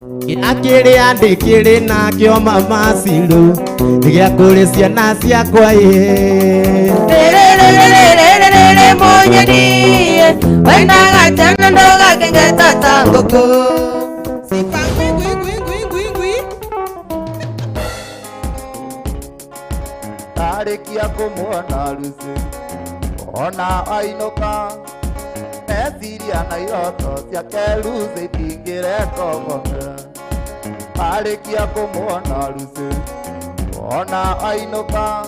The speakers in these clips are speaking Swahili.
Akiri andikiri na kyo mama silu Nigia kuri ciana ciakwa Monyeni Waina gatana ndoga kengeta tanguku Sifa gwi Tarikia kumuona Lucy Ona ainoka Esiria na iroto ciake Lucy tingire kogome Tarikia kumuona Lucy Ona ainoka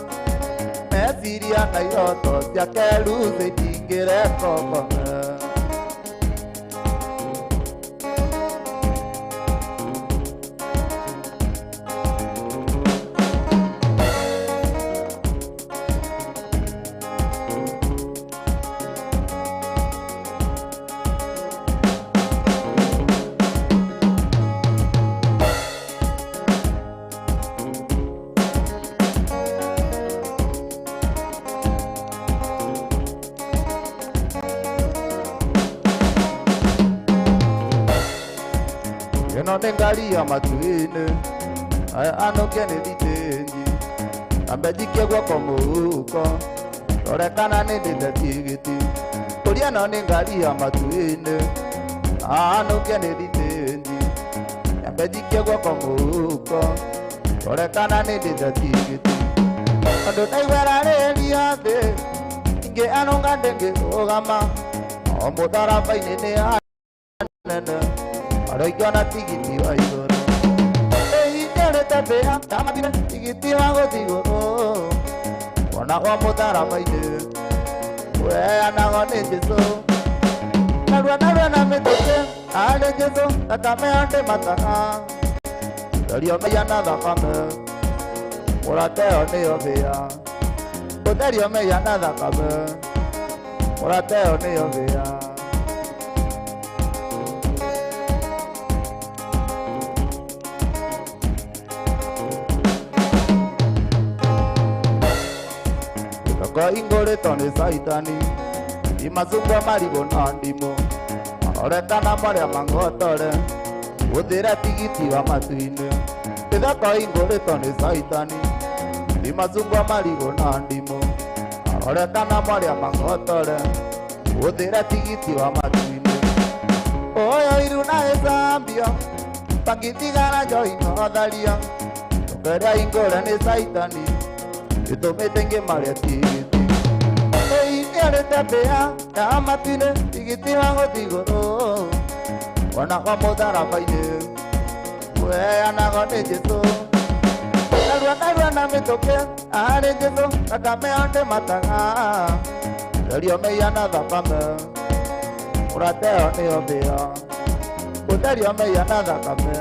Esiria na iroto ciake Lucy tingire kogome Eno nengari ya matuine Ano kene ditenji Ambejikia kwa komuko Torekana nende tigiti Kuria no nengari ya matuine Ano kene ditenji Ambejikia kwa komuko Torekana nende tigiti Ando naiwera reli hade Inge anonga ndenge ogama Omutara fainene anene Arayana tigiti wa igoro Ei nere tabea Tamatine tigiti wa gotigoro Wana wa mutara maide Ue anagone jeso Narua na metoke Ale jeso Takame ante mataka Dario meyana dakame Murateo neo bea Dario meyana dakame Murateo neo bea Kwa ingore tone saitani Imazungwa marigo na ndimo Oretana maria mangotore Udhira tigiti wa matuine Tida kwa ingore tone saitani Imazungwa marigo na ndimo Oretana maria mangotore Udhira tigiti wa matuine Oyo iruna ezambia Pangitigana jo inodharia Tokera ingore ne saitani Itomete maria tigiti Ei niarete bea Na matine tigiti wango tigoro Wana kwa modara faide Ue anagone jeso Narua na metoke Are jeso Nakame ante mataga Dario meyana dhakame Murateo neo bea Dario meyana dhakame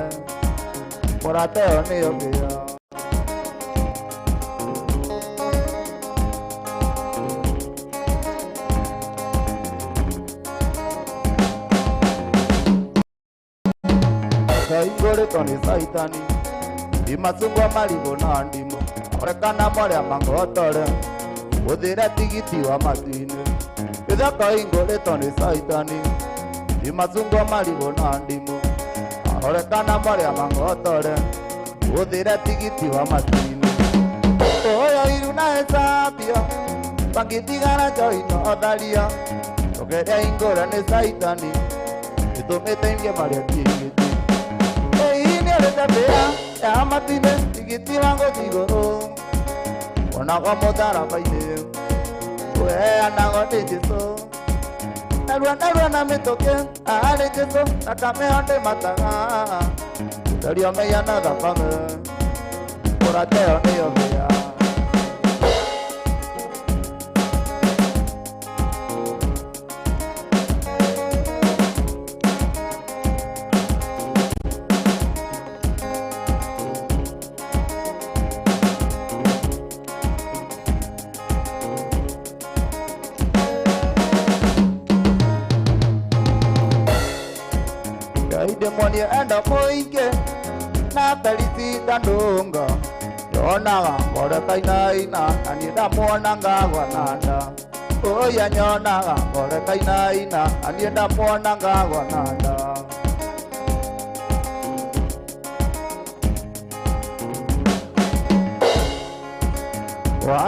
Murateo neo bea Ingore tone saitani Imazungwa marigo na ndimo Orekana maria mangotore Udhira tigiti wa matuine Idhaka ingore tone saitani Imazungwa marigo na ndimo Orekana maria mangotore Udhira tigiti wa matuine Oyo iruna ezapia Pangitigana joino odharia Tokeria ingore ne saitani Itomete inge maria tigiti Tabea ya matine tigiti wango tigoro Wana kwa motara faide Ue anagone jeso Narua na metoke Ale jeso Nakame ante mataga Dario meyana dhakame Murateo neo bea Demonia enda moinge na pelisi tandunga Yonaga Morekainaina Anida muonanga wananda Oya nyonaga Morekainaina Anida muonanga wananda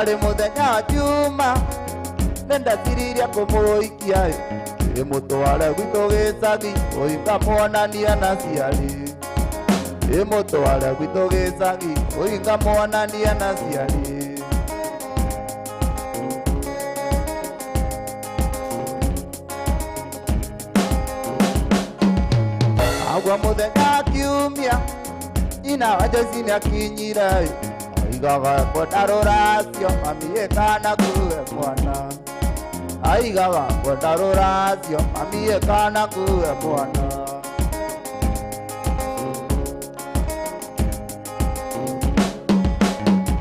wari muthenya juma nenda siriria kumuikia imutware gwitu gicagi uinga mwonania na ciari imutware gwitu gicagi uinga mwonania na ciari agwa muthenya kiumia ina wajacini akinyira aigaga kotaruracio mami ekana kuwe mwana aigaga kotaruracio mami ekana kuwe mwana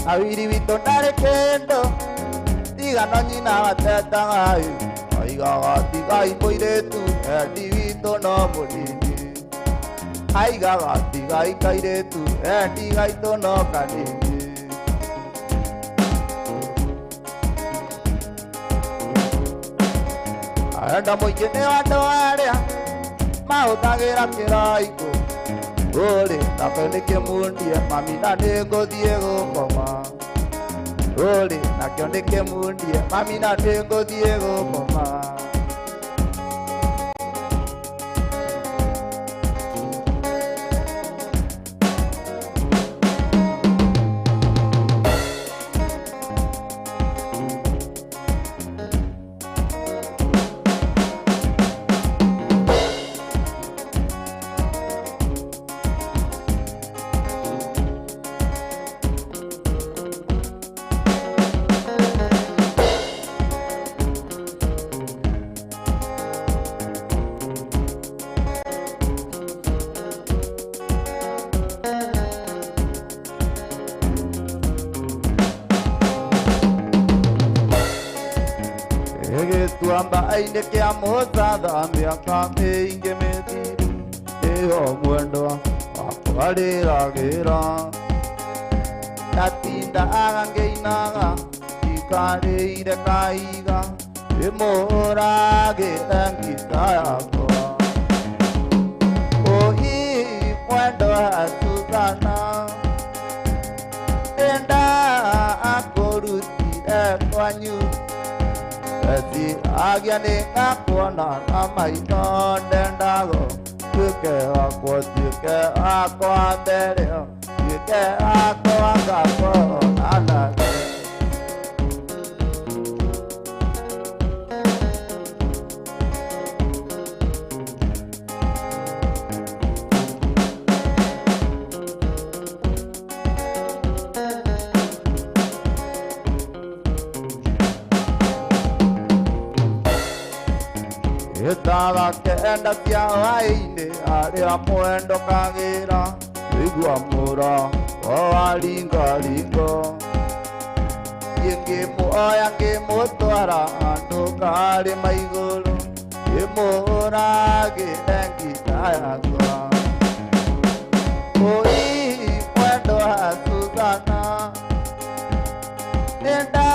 awiri wito ndari kendo tigano nyina watetaga aigaga tigai muiretu endi wito no munini aigaga tigai kairetu endi gaito no kanini enda muingine wandu aria mahuthagira kiraiko uri nake nikimundie mami na ninguthie gukoma uri nakio nikimundie mami na ninguthie gukoma tuamba aine kia mothatha miaka mingi mithiru iho mwendwa wakwariragira natinda agangeinaga ikarĩire kaiga imũragĩte ngita yakwa ũhi mwendwa Susana enda akũrutire kwanyu eti agia nĩngakuona na maitho ndendago tuĩke wakwa tuĩke wakwa mbere tuĩke wakwa ngakuona nake itaga kenda cia hwaĩ-inĩ arĩa mwendo kagĩra igua mũra waringaringo ngĩmuoya ngĩmũtwara handũ karĩma igũrũ ngĩmũragĩre ngita yakwa ũi mwendo wa Susana nĩnda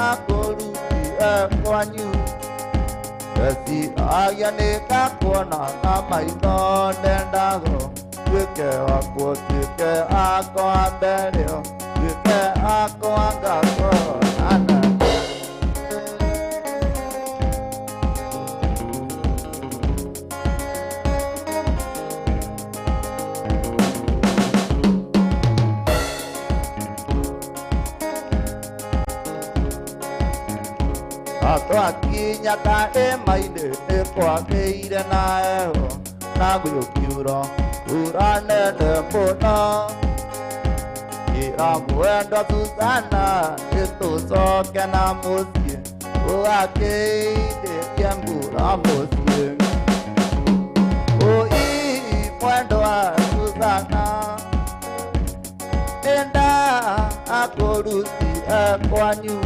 akũrutire kwanyu eti agia nĩngakuona na maitho ndendago tuĩke wakwa tuĩke wakwa mbere tuĩke wakwa ngakuona nake atwakinya karĩma-inĩ nĩkwagĩire na heho na gũkiura mbura nene mũno ĩra mwendwa Susana nĩtũcoke na mũciĩ ũgakĩithĩrie mbura mũciĩ ũi mwendwa Susana nĩnda akũrutire kwanyu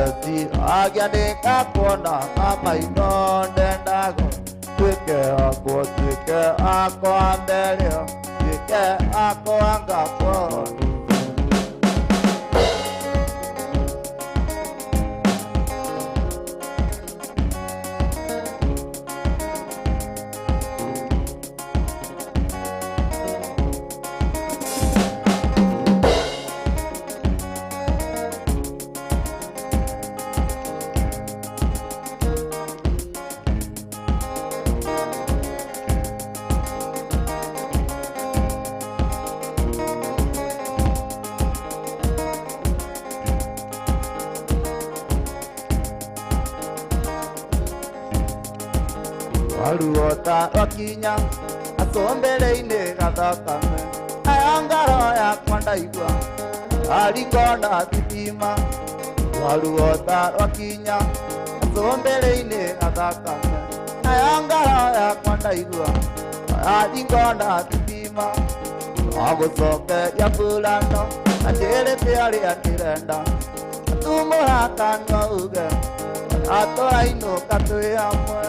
eti agia nĩngakuona na maitho ndendago tuĩke wakwa tuĩke wakwa mbere tuĩke wakwa ngakuona ta wakinya asombereine gathakame ayangaro ya kwandaigua arikona thitima waruota wakinya asombereine gathakame ayangaro ya kwandaigua arikona thitima agucoke ya bulano anjere tiari andirenda tumuraka no uge atoraino katwe amwe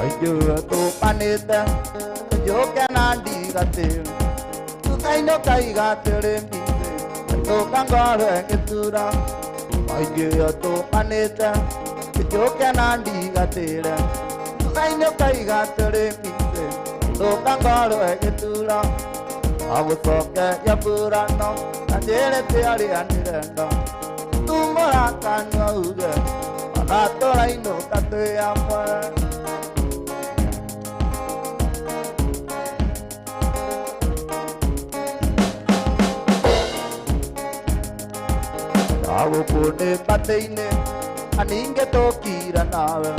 ayo tu panita yo kanandi gate tu kaino kai gate mbise tu kangore ketura ayo tu panita yo kanandi gate tu kaino kai gate mbise tu kangore ketura agusoke ya burano anjere tiari andirenda tumora kanwa uge anatoraino kate amwe Agukune pateine aninge tokira nawe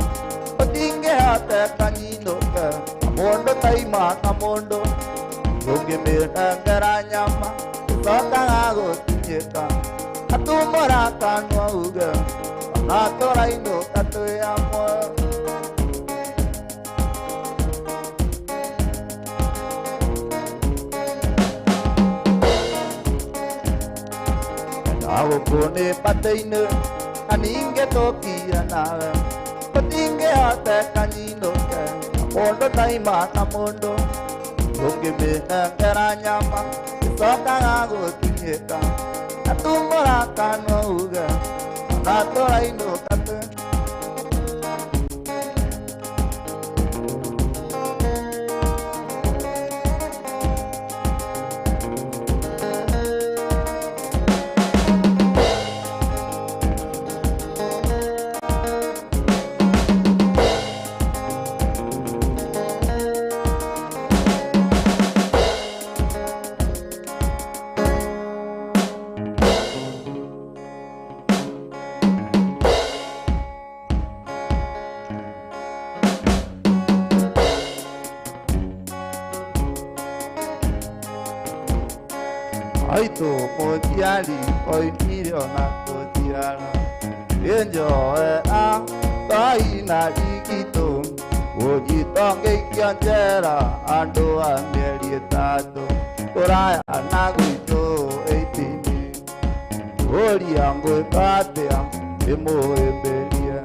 otinge hate kanyinoke amondo taima amondo yoge mena garanyama saka ago tinyeka atumora kanwa uge atoraino katwe amwe agukune pateine aninge tokira nawe otinge hate kanyinoke amondo taima amondo yoge mena garanyama saka ago tinyeka atumora kanwa uge atoraino katwe Aito motiari oi mirio na kotiara enjo a tai na ikito oji tonge kianjera ando ameri tato ora na guito eitini ori ango patea emo eberia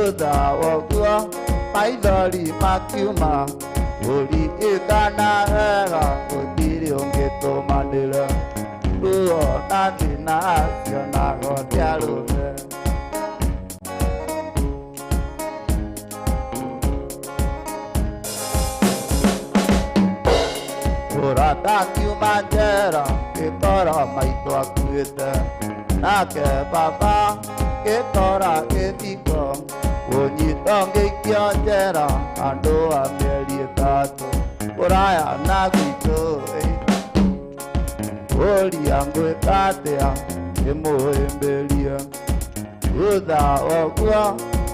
uda wakua aidari makiuma ori ekana era kotiri ongeto mandela uo natina asiona gotiarume ora takiumandera ketora maito akuete nake baba ketora etiko Onyitonge kianjera ando ameri tato oraya nagito ori angwe katea emo embelia uda ogwa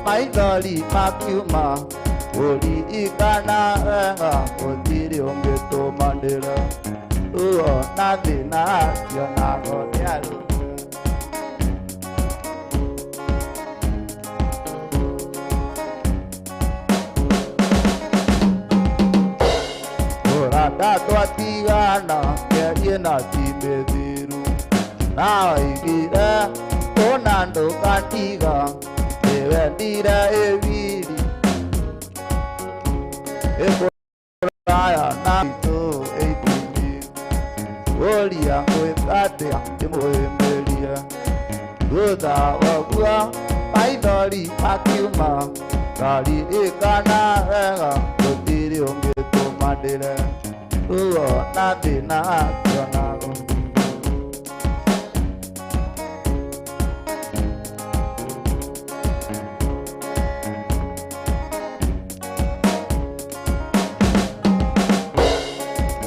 maidali makiuma ori ikana enga otiri ongeto mandela uo nadina yona gotiaru Dato atigana keriena timediru na igira tonando kantiga evendira eviri ekoraya na to eitini olia ngoekate emoemelia goda wagua paidori akiuma kali ekana ega otiri ongeto mandela uo nadina asionago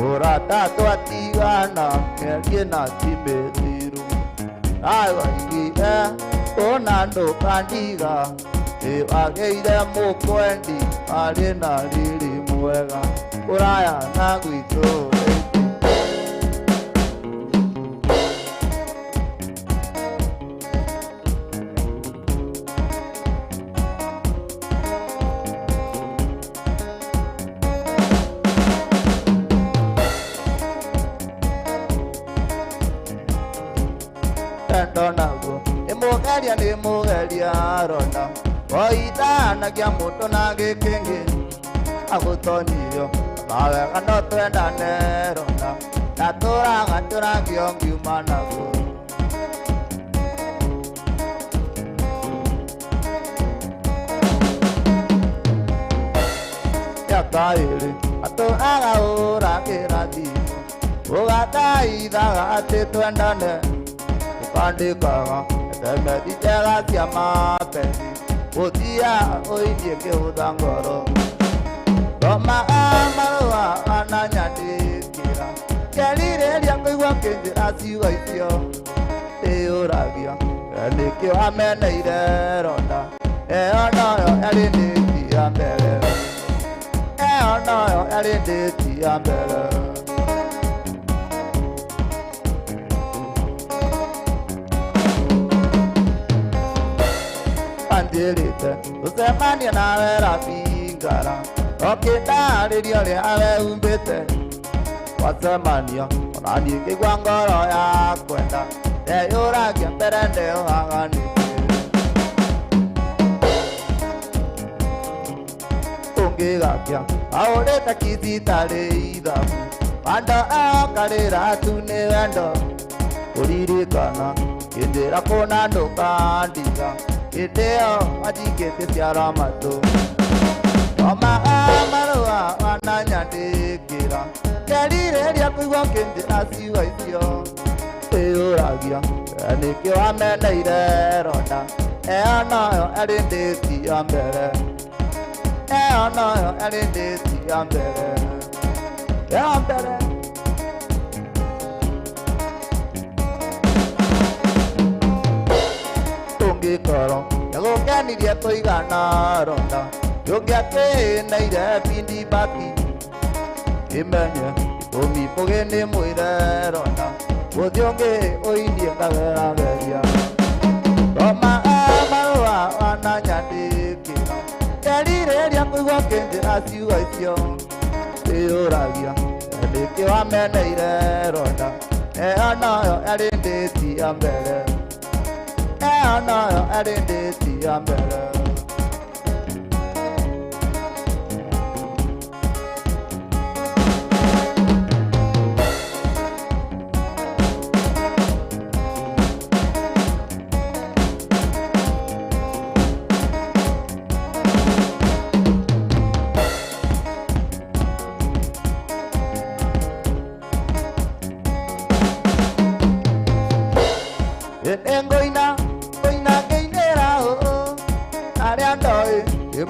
ora tato atigana ngena timetiru ayo iye onando kandiga ageire mukwendi arina riri mwega uraya na gwitũ naguo imugeria ni mugeria ronda oitana kia muto na gikingi agutonirio mawega no twendane ronda na turaga turagio ngiuma naguo yakairi aturaga uragira thimu ugataithaga ati twendane Pandikaga, temedi tega tiama pedi, utia oindie ke udangoro. Roma amarua ananya dikira, kelire dia kuiwa kenje asiwa itio. Teoragia, elike amene ire ronda. Ono elinde tiambele. Ono elinde tiambele. Usemania na vera fingara okita radio le ave umbete wasemania onani kigwa ngoro ya kwenda yura kiamperende ohangani ungigakia aureta kizitare ithabu anda akarira tune wendo uririkana indira kona ndokandiga Ideo ajikete siara mato Oma amarua ananya dikira Kelire ria kuiwa kende asiwa isio Teoragia Enikio amene ire ronda Eonoyo elinde tiambere Eonoyo elinde tiambere Tiambere Koro yago kani dia toigana ronda yogia ke na ire pindi baki imenya omi pogene moire ronda odionge oindie kagera geria Roma amarua ananya dikira kelire ria kuiwa kende asiwa isio teoragia ndike amene ire ronda anayo elinde tiambere Ono elinde tiambele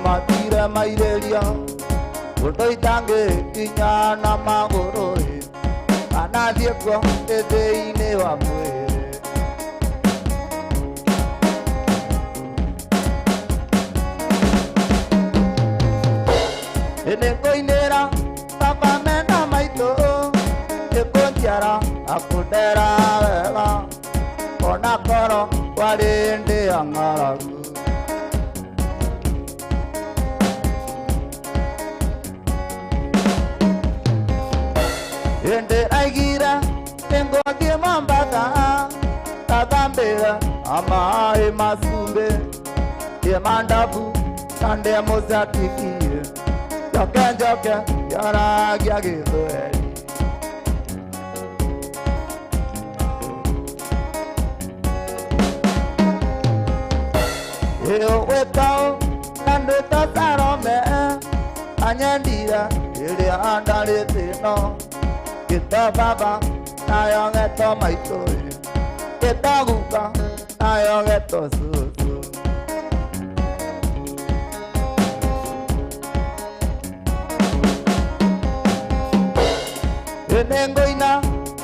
Matira maireria Utoitange kinyana magoroi Anathie kwa teteine wa mwere Enekoinera papa mena maito Ekontiara akudera wega Konakoro warinde angaragu Ende aigira tengo ke mambata tabambera ama emasumbe ye mandabu sande mozatiki joke yara gyage doeri yo wetao nando tasarome anyandira ile andale teno Kita baba ayo ngeto maito kita buka ayo ngeto susu Nengoina,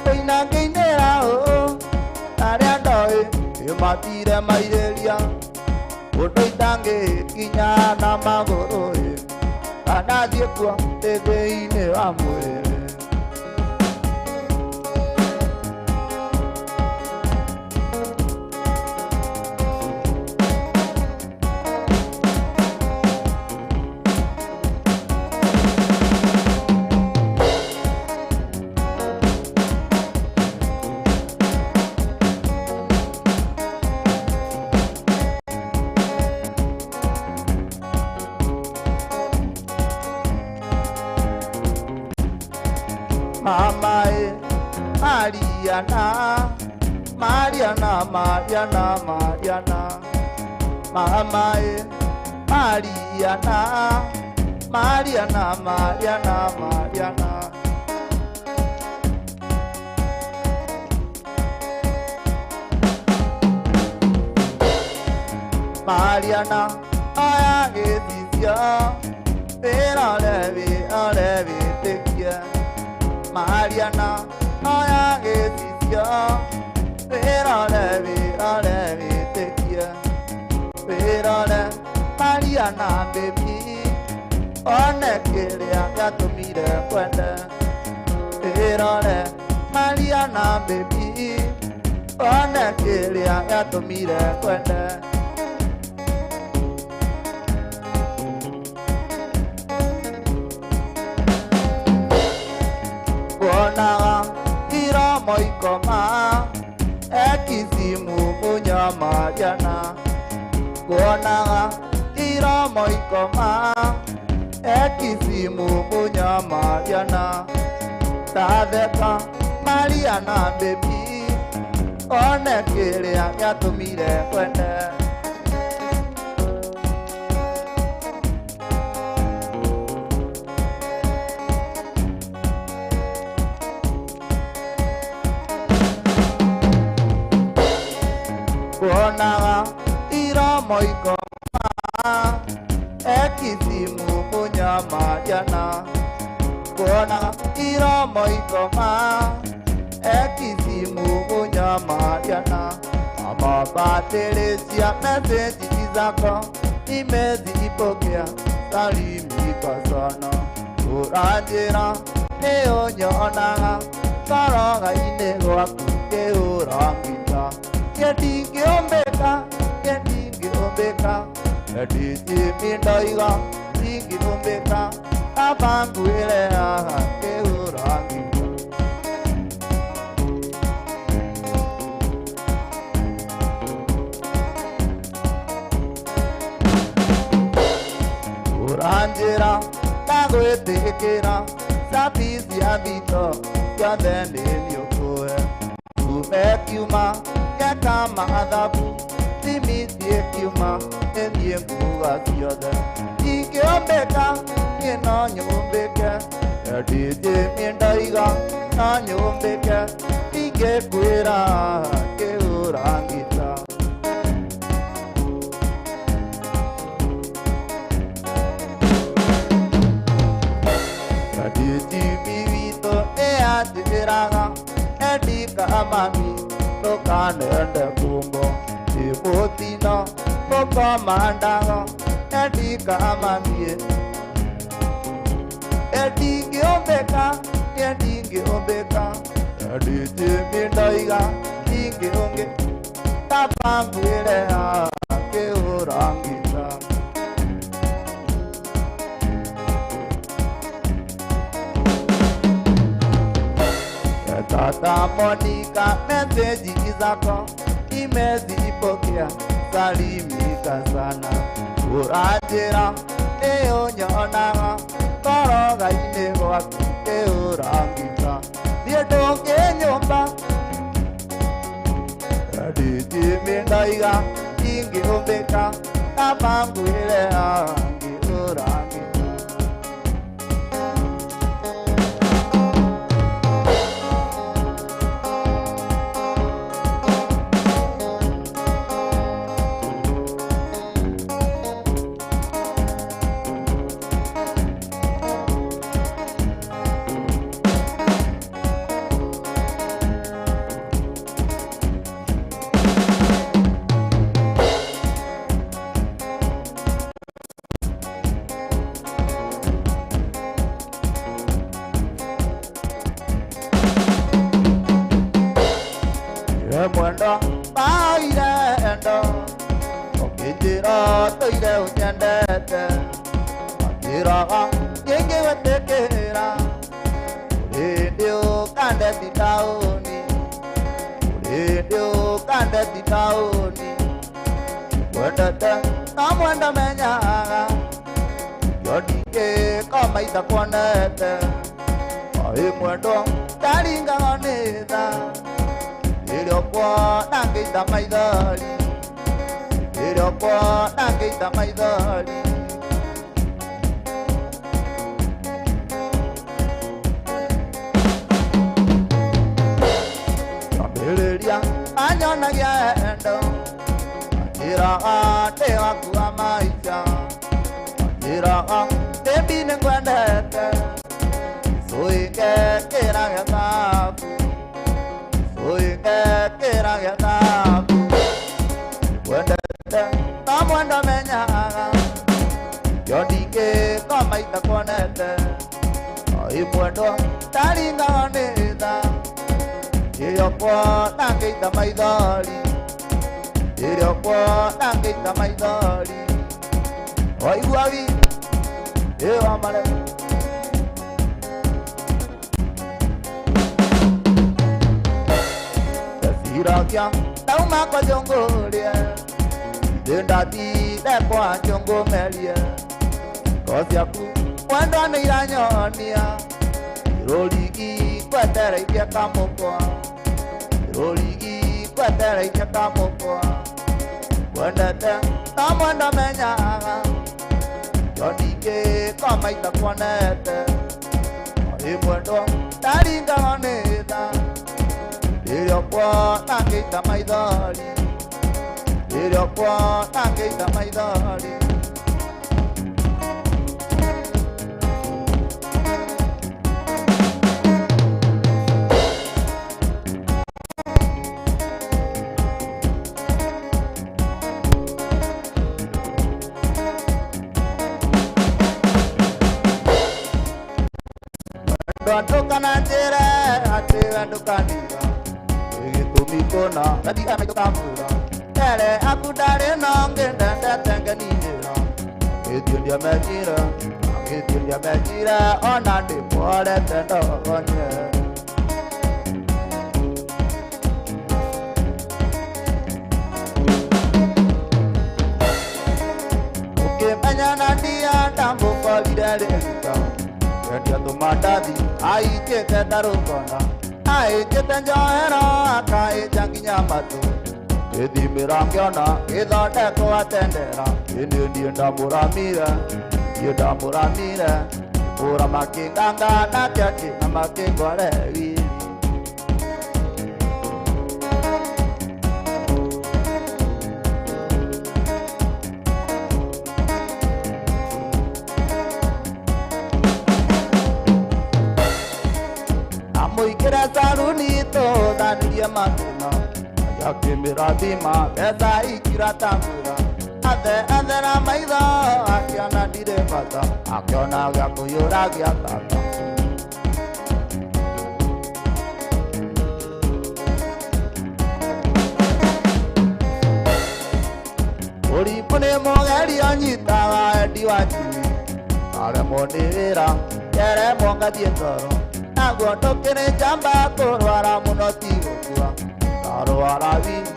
oina gainera o. Aria doi, matire mairelia. Otoitange kinya na magoro e. Ana diekwa tegeine amwe. Mamae, Mariana, Mariana, Mariana, Mariana. Mamae, Mariana, Mariana, Mariana, Mariana. Mariana, aya getizia, pero levi, tekia. Mariana, aya getizia, pero levi, tekia. Pero le, Mariana baby, one kelia ya tu mire kwenda. Pero le, Mariana baby, one kelia ya tu mire kwenda. Kuonaga ira moikoma ekisimu munya Mariana. Kuonaga ira moikoma ekisimu munya Mariana. Tadeka Mariana baby, one kiria yatumire kwende. Kuonaga ira moikoma ekisimu munya Mariana. Kuonaga ira moikoma ekisimu munya Mariana. Mama Teresia message zako nimezipokea, salimika sana. Uranjira neonyonaga karoga ine gwaku keurangita. Yedingiombeka, yedingiombeka ndingiombeka abanguire aha keurangita. Uranjira nagwetekera sabizi abito yadeni yokoe. Umekiuma kama adhabu timitie kiuma endie mkuga siyoda. Ingiombeka nieno nyombeke edije miendaiga na nyombeke inge kwira keurangita. Edije mivito eatiraga edika amami tokanende kumbo tipotino tokomandago edika amamie. Edingiombeka edije mindaiga ingionge tapanguire keurangita. Tata Monica message zako nimezipokea, salimika sana. Uranjira neonyonaga karoga ine gwaku keurangita. Thiendonge nyumba edije mindaiga ingiombeka tapanguire keurangita. Iraga Yenge watekera Urendio kande titaoni Urendio kande titaoni Wendete namwenda menyaga Yodike kama itakuonete Ahi mwendo taringa ngonetha Iliokwa nangeita maithari Iliokwa nangeita maithari Yambiriria anyonagia endo Iraga te wakua maisha Iraga te bine kwendete Suike kira ya tabu Suike kira ya tabu Kwendete na mwenda menyaga Yodike kama itakonete Ahi mwendo taringa onetha Iyokwa nangeita maithari Iyokwa nangeita maithari Waiguagi Ewa male Desirakia Tauma kwa jongolia Dendati dekwa jongo melia Kosiaku Mwendo neiranyonia Iroligi kwetere ikia kamokwa Iroligi kwetere ikia kamokwa Kwendete na mwendo menyaga Yodike kama itakuonete Ahi mwendo taringa ngonetha Iliokwa nangeita maithari Iliokwa nangeita maithari Ndoka na njere atiwe ndukanira Igitumikona Natika maitukambura Tere akudare nonge Ndete ngenijira Ngitiondia mejira Ngitiondia mejira Ona ndipore tendo konye Ukimenya nandia Tambu kwa videle Ndia tumadadi Aiche ketarukona Aiche tenjohero Akai janginya matu Ethi mirangiona Ithondeko atendera Ini ndienda muramire Ndienda muramire Ura makinganga na kiaki Na makingore wili Amuikira saruni to Daniye matuna Yaki miradima Esa ikira tambura Ade na maitho Akiona dire pata Akiona gya kuyura gya tata Uripune mogeri onyitaga endi wa chini Ale monira Yere monga dietoro Naguo ndukiri njamba kurwara muno tigukua Ndarwara wini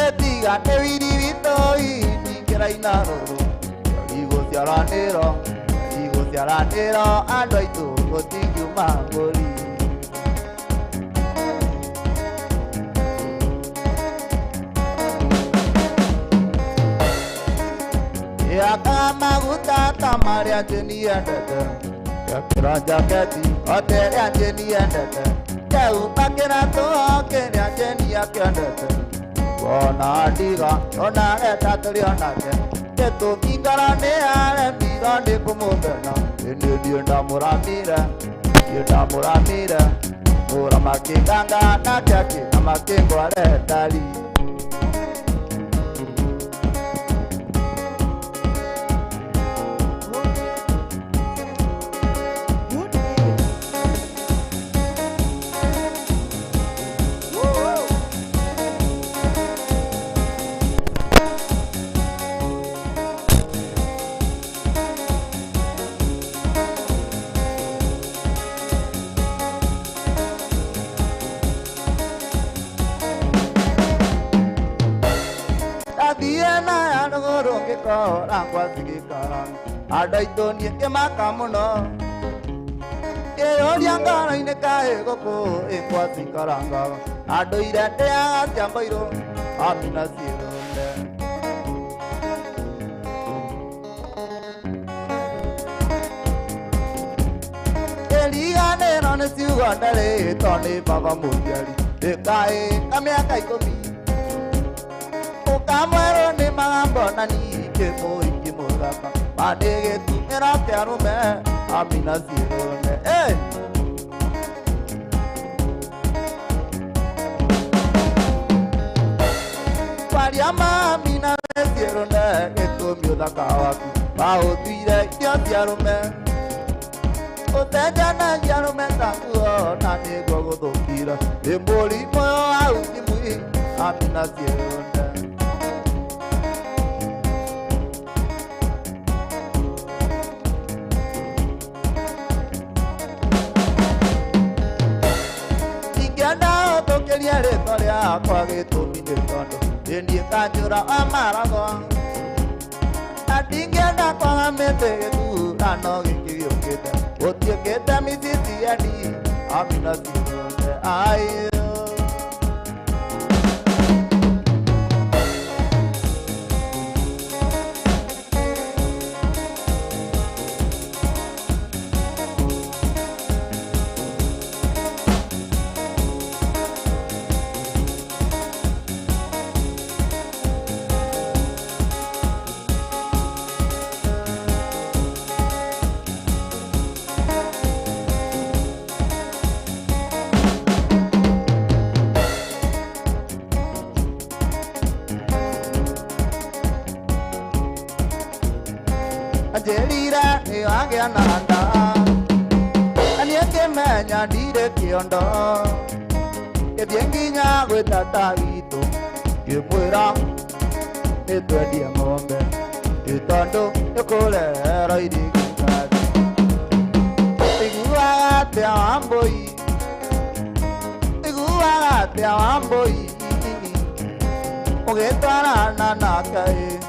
Etiga te wiri witoi Ningira inaruru Igo ciaraniro Andu aitu gutingiuma nguri Yaka maguta tamaria jeni endete Yakira jaketi Oteria jeni endete Keu pakira tuho Kenya jeni yakendete Wona adiga Ona etaturi onake Ketu kingarane are Migande kumubena Indi dienda muramire Dienda muramire Mura makinganga na kiaki Na makingware dali ko rangwa sigi karan adai to ni ke makamuno e odian kana ine kae koko e kwa sinkaranga adoi rate ya jambairo amina sirunde Eliane non si guardare tone baba mundiali de kae kamya kai komi o kamero ne mambo nani ke moi ki moraka adege tu mera pyaro me amina sirone pariama amina sirone eto mioda kawaku bao tuire ya pyaro me o te jana pyaro me tangu nani gogo dokira e mori mo au ki mui amina sirone Keliare torea kwage to mine tondo endi kanjura amarago adingenda kwa mete tu ano gikiyo keta otie keta misisi ani amina sirone ayo Jerira e age ananda anieke menya dire kiondo e bienginya gweta tavito e muera e twedi ngombe e tondo e kolera idigitati iguaga te amboi ogetara nanakai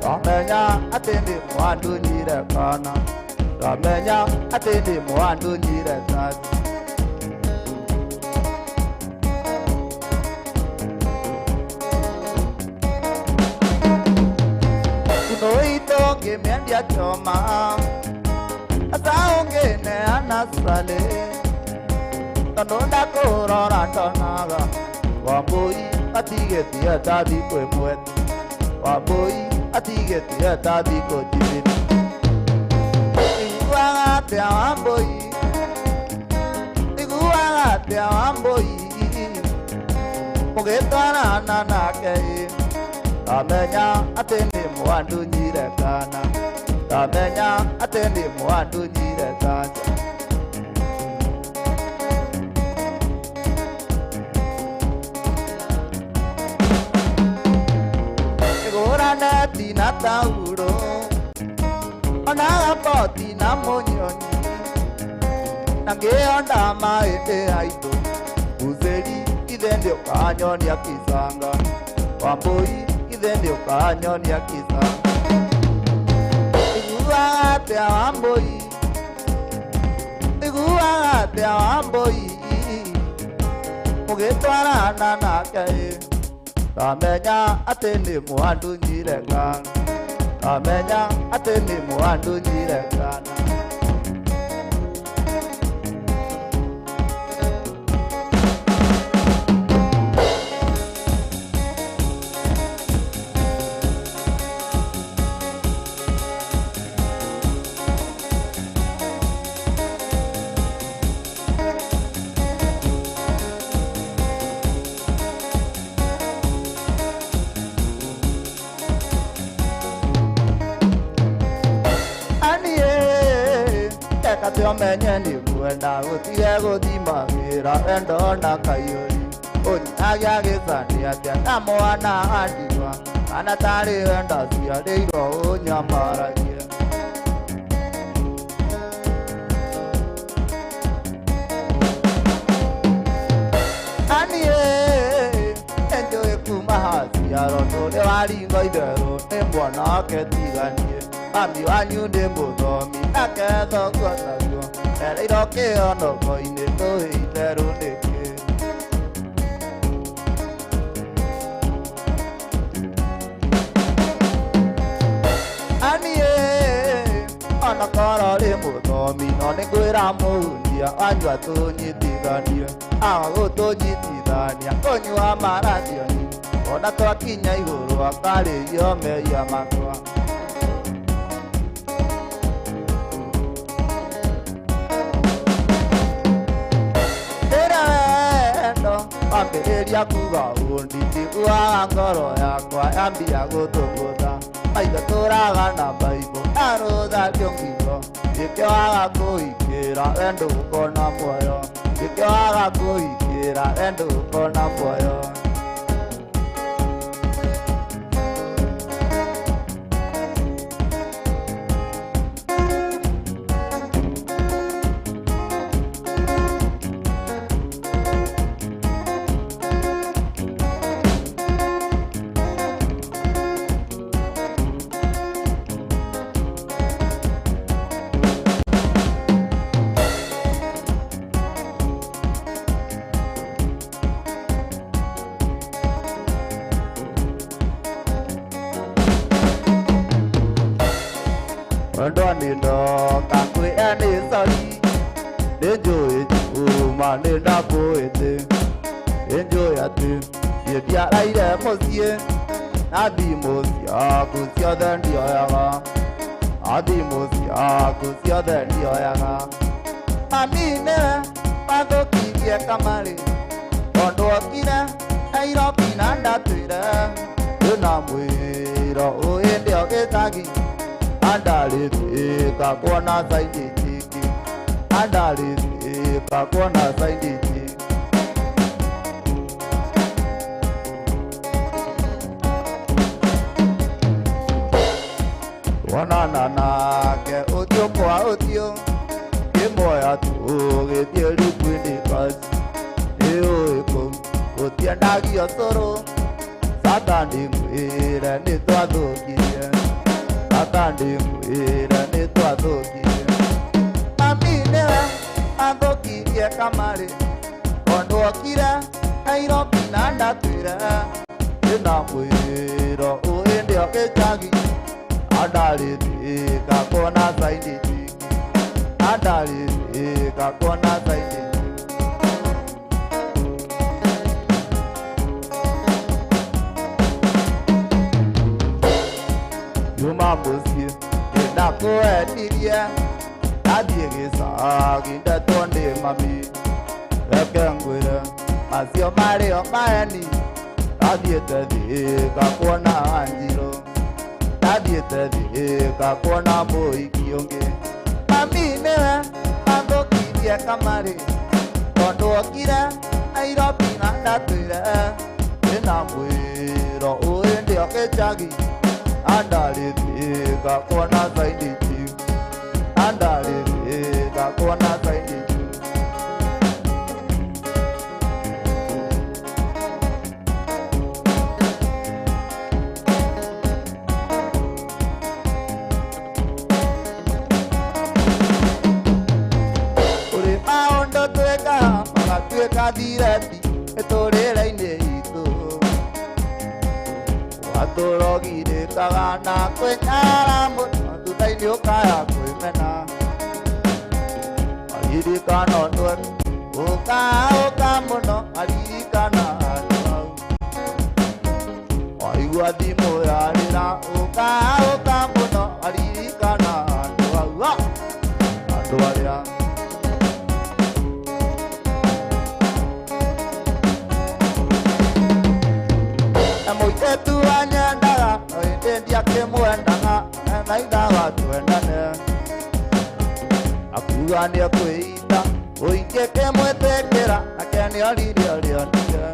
Ramenya atende mwandu nyire kana Ramenya atende mwandu nyire zati Unoito gemendia choma Asaonge ne anasale Kanonda korora tonaga Wamboi atige tia tadi kwe mweti Wamboi atige tia tabi ko jibini iguaga te amboi mugetwana nana kei amenya atende mwandu nyire kana amenya atende mwandu nyire kana Tina tauro Ona poti na monyoni Nange onda maete aito Uzeri idende ukanyoni ya kisanga Wamboi idende ukanyoni ya kisanga Iguate amboi Mugetwana nanakae Amenya atende mwandu nyire kana Amenya atende mwandu nyire kana Katio menye ni kuenda utie gudima gira endo na kayori Oni agya gesani atia namo ana andiwa Ana tari enda siya deiro nyamara ye Anie enjoy kumahasi Yaroto de waringo idero ne mwana ketiganie ami wanyu de muthomi aketho kwanaguo ere iroke ono koine to idero neke anie ono koro de muthomi no ne kwira muhundia anyu atunyitithanie ago tunyitithania konyua maradioni ona twakinya iguru akarĩrio meia makwa ndĩrendo ambĩrĩria kuga ũnditiguaga ngoro yakwa yambia gũtũgũtha maitho tũraga na mbaibũ arũthario ngingo gĩkĩwaga kũhingĩra wendo ũkona muoyo gĩkĩwaga kũhingĩra wendo ũkona muoyo Ndonindo kakwe ane sari enjoy uma nenda poete enjoy ate yedia aire mosie adi mosia kusia dandi oyaga adi mosia kusia dandi oyaga amine pado kiye kamari ondo kina airo pinanda tuira na muiro o ende ogetagi andali kakona saidi chiki andali kakona saidi chiki wanana ke odio kwa odio kemoya tu getielu kwini kas eo eko otiandagi osoro satani mwira ni twathũkirie satani mwira ni twathũkirie mami niwe athũkirie kamari ondũ okire Nairobi na ndatwire ndĩna mwĩro ũhĩndĩ o gĩcagi andarĩte gakona saidi chiki andarĩte gakona saidi Yuma musi enda koetirie nadie gĩcagi ndetonde mami reke ngwĩre macio marĩ o maeni nathiĩte thĩ gakuona Wanjirũ nathiĩte thĩ gakuona mũhiki ũngĩ mami nĩwe athũkirie kamarĩ tondũ okire Nairobi na ndatwĩre ndĩna mwĩro ũhĩndĩ o gĩcagi andarĩte gakuona saidi chief andarĩte gakuona saidi chief uri maũndũ twĩkaga magatuĩka thireti tũrĩre-inĩ itũ watũrogirĩkaga na kwĩnyara mũno thutha-inĩ ũkaya kwĩmena aririkana ũndũ ũka mũno aririkana andũ hau waigua thimũ yarĩra ũka mũno aririkana andũ hau andũ arĩa mũitetu wanyendaga hĩndĩ ndiakĩmwendaga naithaga twendane akuga nĩekwĩita ũingĩ kĩmwĩtĩkĩra nake nĩoririe rĩonire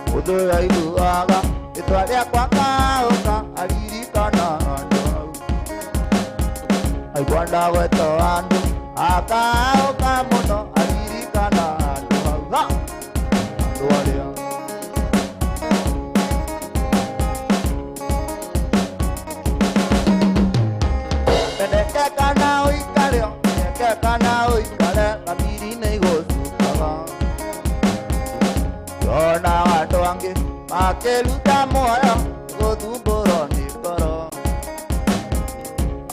mũndũ ũyũ aiguaga rĩtwa rĩakwa kaũka aririkana andũ hau aigua ndagwetwo andũ akaũka mũno aririkana andũ hau andũ arĩa oikare kabiri-inĩ gũcukaga ona andũ angĩ makĩruta muoyo gũthumbũrwo nĩ ngoro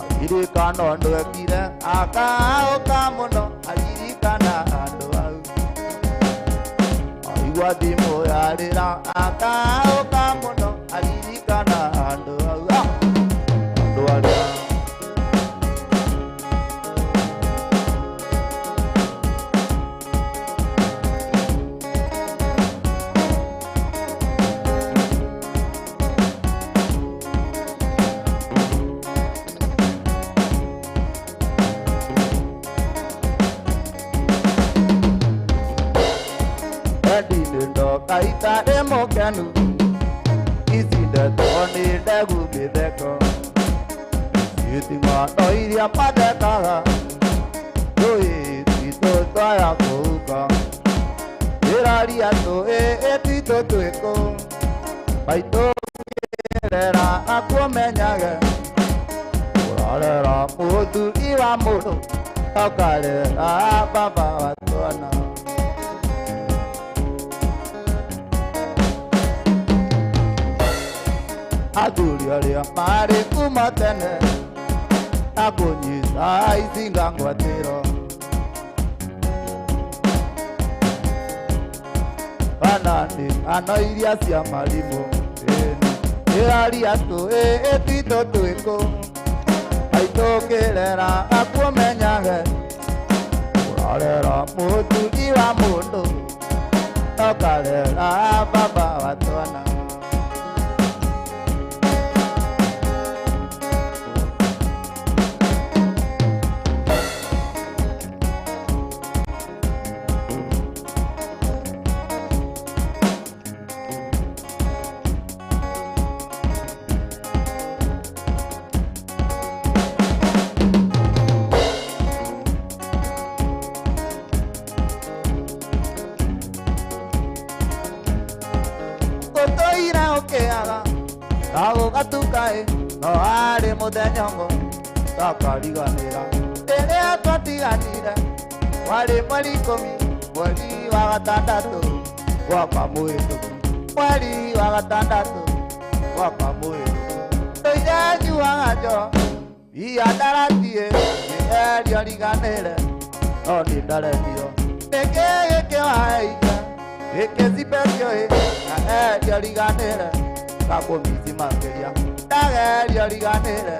aririkana ũndũ ekire akaũka mũno aririkana andũ au aigua thimũ yarĩra akaũka mũno aririkana andũ au andũ arĩa kaita demo kanu isinde toni degu bideko yitinga toiria padeka doi tito toya kuka iraria to tito tueko baito era akumenyage orara mudu iwa mudu akale baba watona athuri arĩa marĩ kuma tene na kũnyita icinga ngwatĩro banani ano iria cia marimũ ĩraria tũĩ twitũ twĩkũ aitũkĩrera akumenyage ũrarera mũthuri wa mũndũ ũkarera baba wa twana Katukae no ari muthenyongo takariganira rĩrĩa twatiganire warĩ mweri ikũmi mweri wa gatandatũ mwaka mũhĩtũku mweri wa gatandatũ mwaka mũhĩtũku tũire nyuaga njohi iandaratie nĩerio riganĩre no nĩndarendio nĩkĩ gĩkĩwaheire gĩkĩcipecio na erio riganĩre kako misi makeria dagerio riganĩre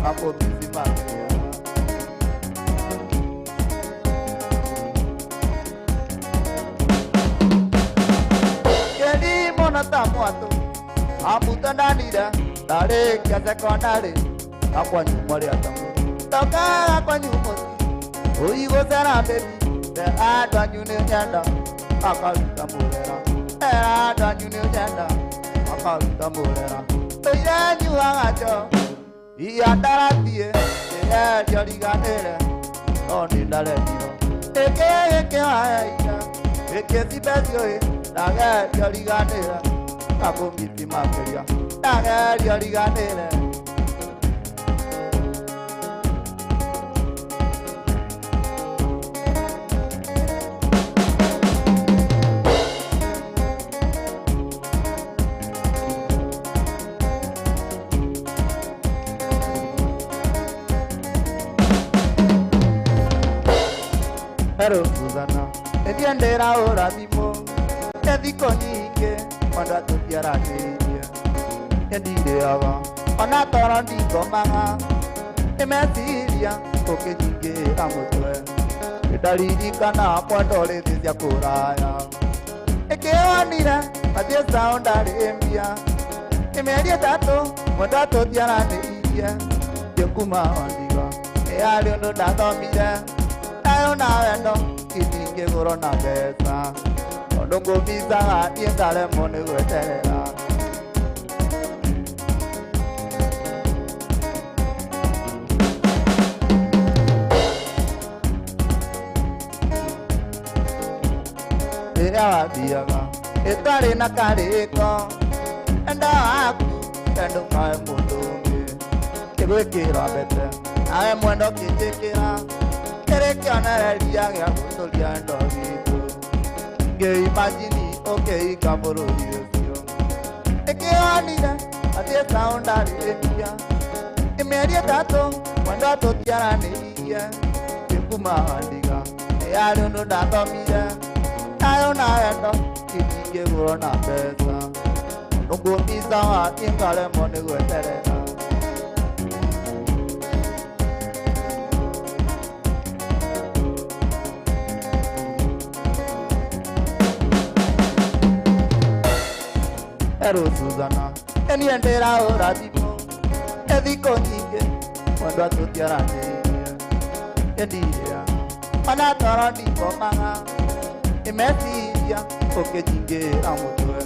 kako misi makeria kedi monata mwatu amutandanire ndarĩkia sekondari akwanyumũrĩa tamu toka akwanyumũri ũigũcera mbĩbi te andũ anyu nĩ nyenda akaruta mũrera andũ anyu nĩ nyenda akaruta mũrera tũire nyuaga njohi iandaratie nĩerio riganĩre no nĩndarendio nĩkĩ gĩkĩwaheire gĩkĩcipecio ndagerio riganĩre kakũmiti makĩria ndagerio riganĩre Pero Susana, entiendera ahora mismo, te di coñique, cuando tu tierra quería, te diré agua, ona torandi comanga, te me siria, porque chique amo tu, te darí cana cuando le decía coraya, e que vanira, a ti esa onda de envía, e me haría tanto, cuando tu tierra quería, yo kuma andiga, e algo no da dormida. Una vendo kitinge corona pesa cuando comienza a tienda mone huetera mira diaga estaré na careko anda aku endo kai mundo que voy quiero a vete a mundo que te quiera Terekianaria ya kutolia ndogito Ge imagine okay kaboro yesio Ekeanira ate soundari ekia Emeria tato wanda to tiara neia Ekuma andiga Ealo no dato mira Ayo na endo Kike burona pesa Nungu misa wa tingale mone gueterena Ero Susana, eni entera ora tipo, ediko nyinge, quando atutia edia, mana toro di komanga, emesia, oke nyinge amutwe,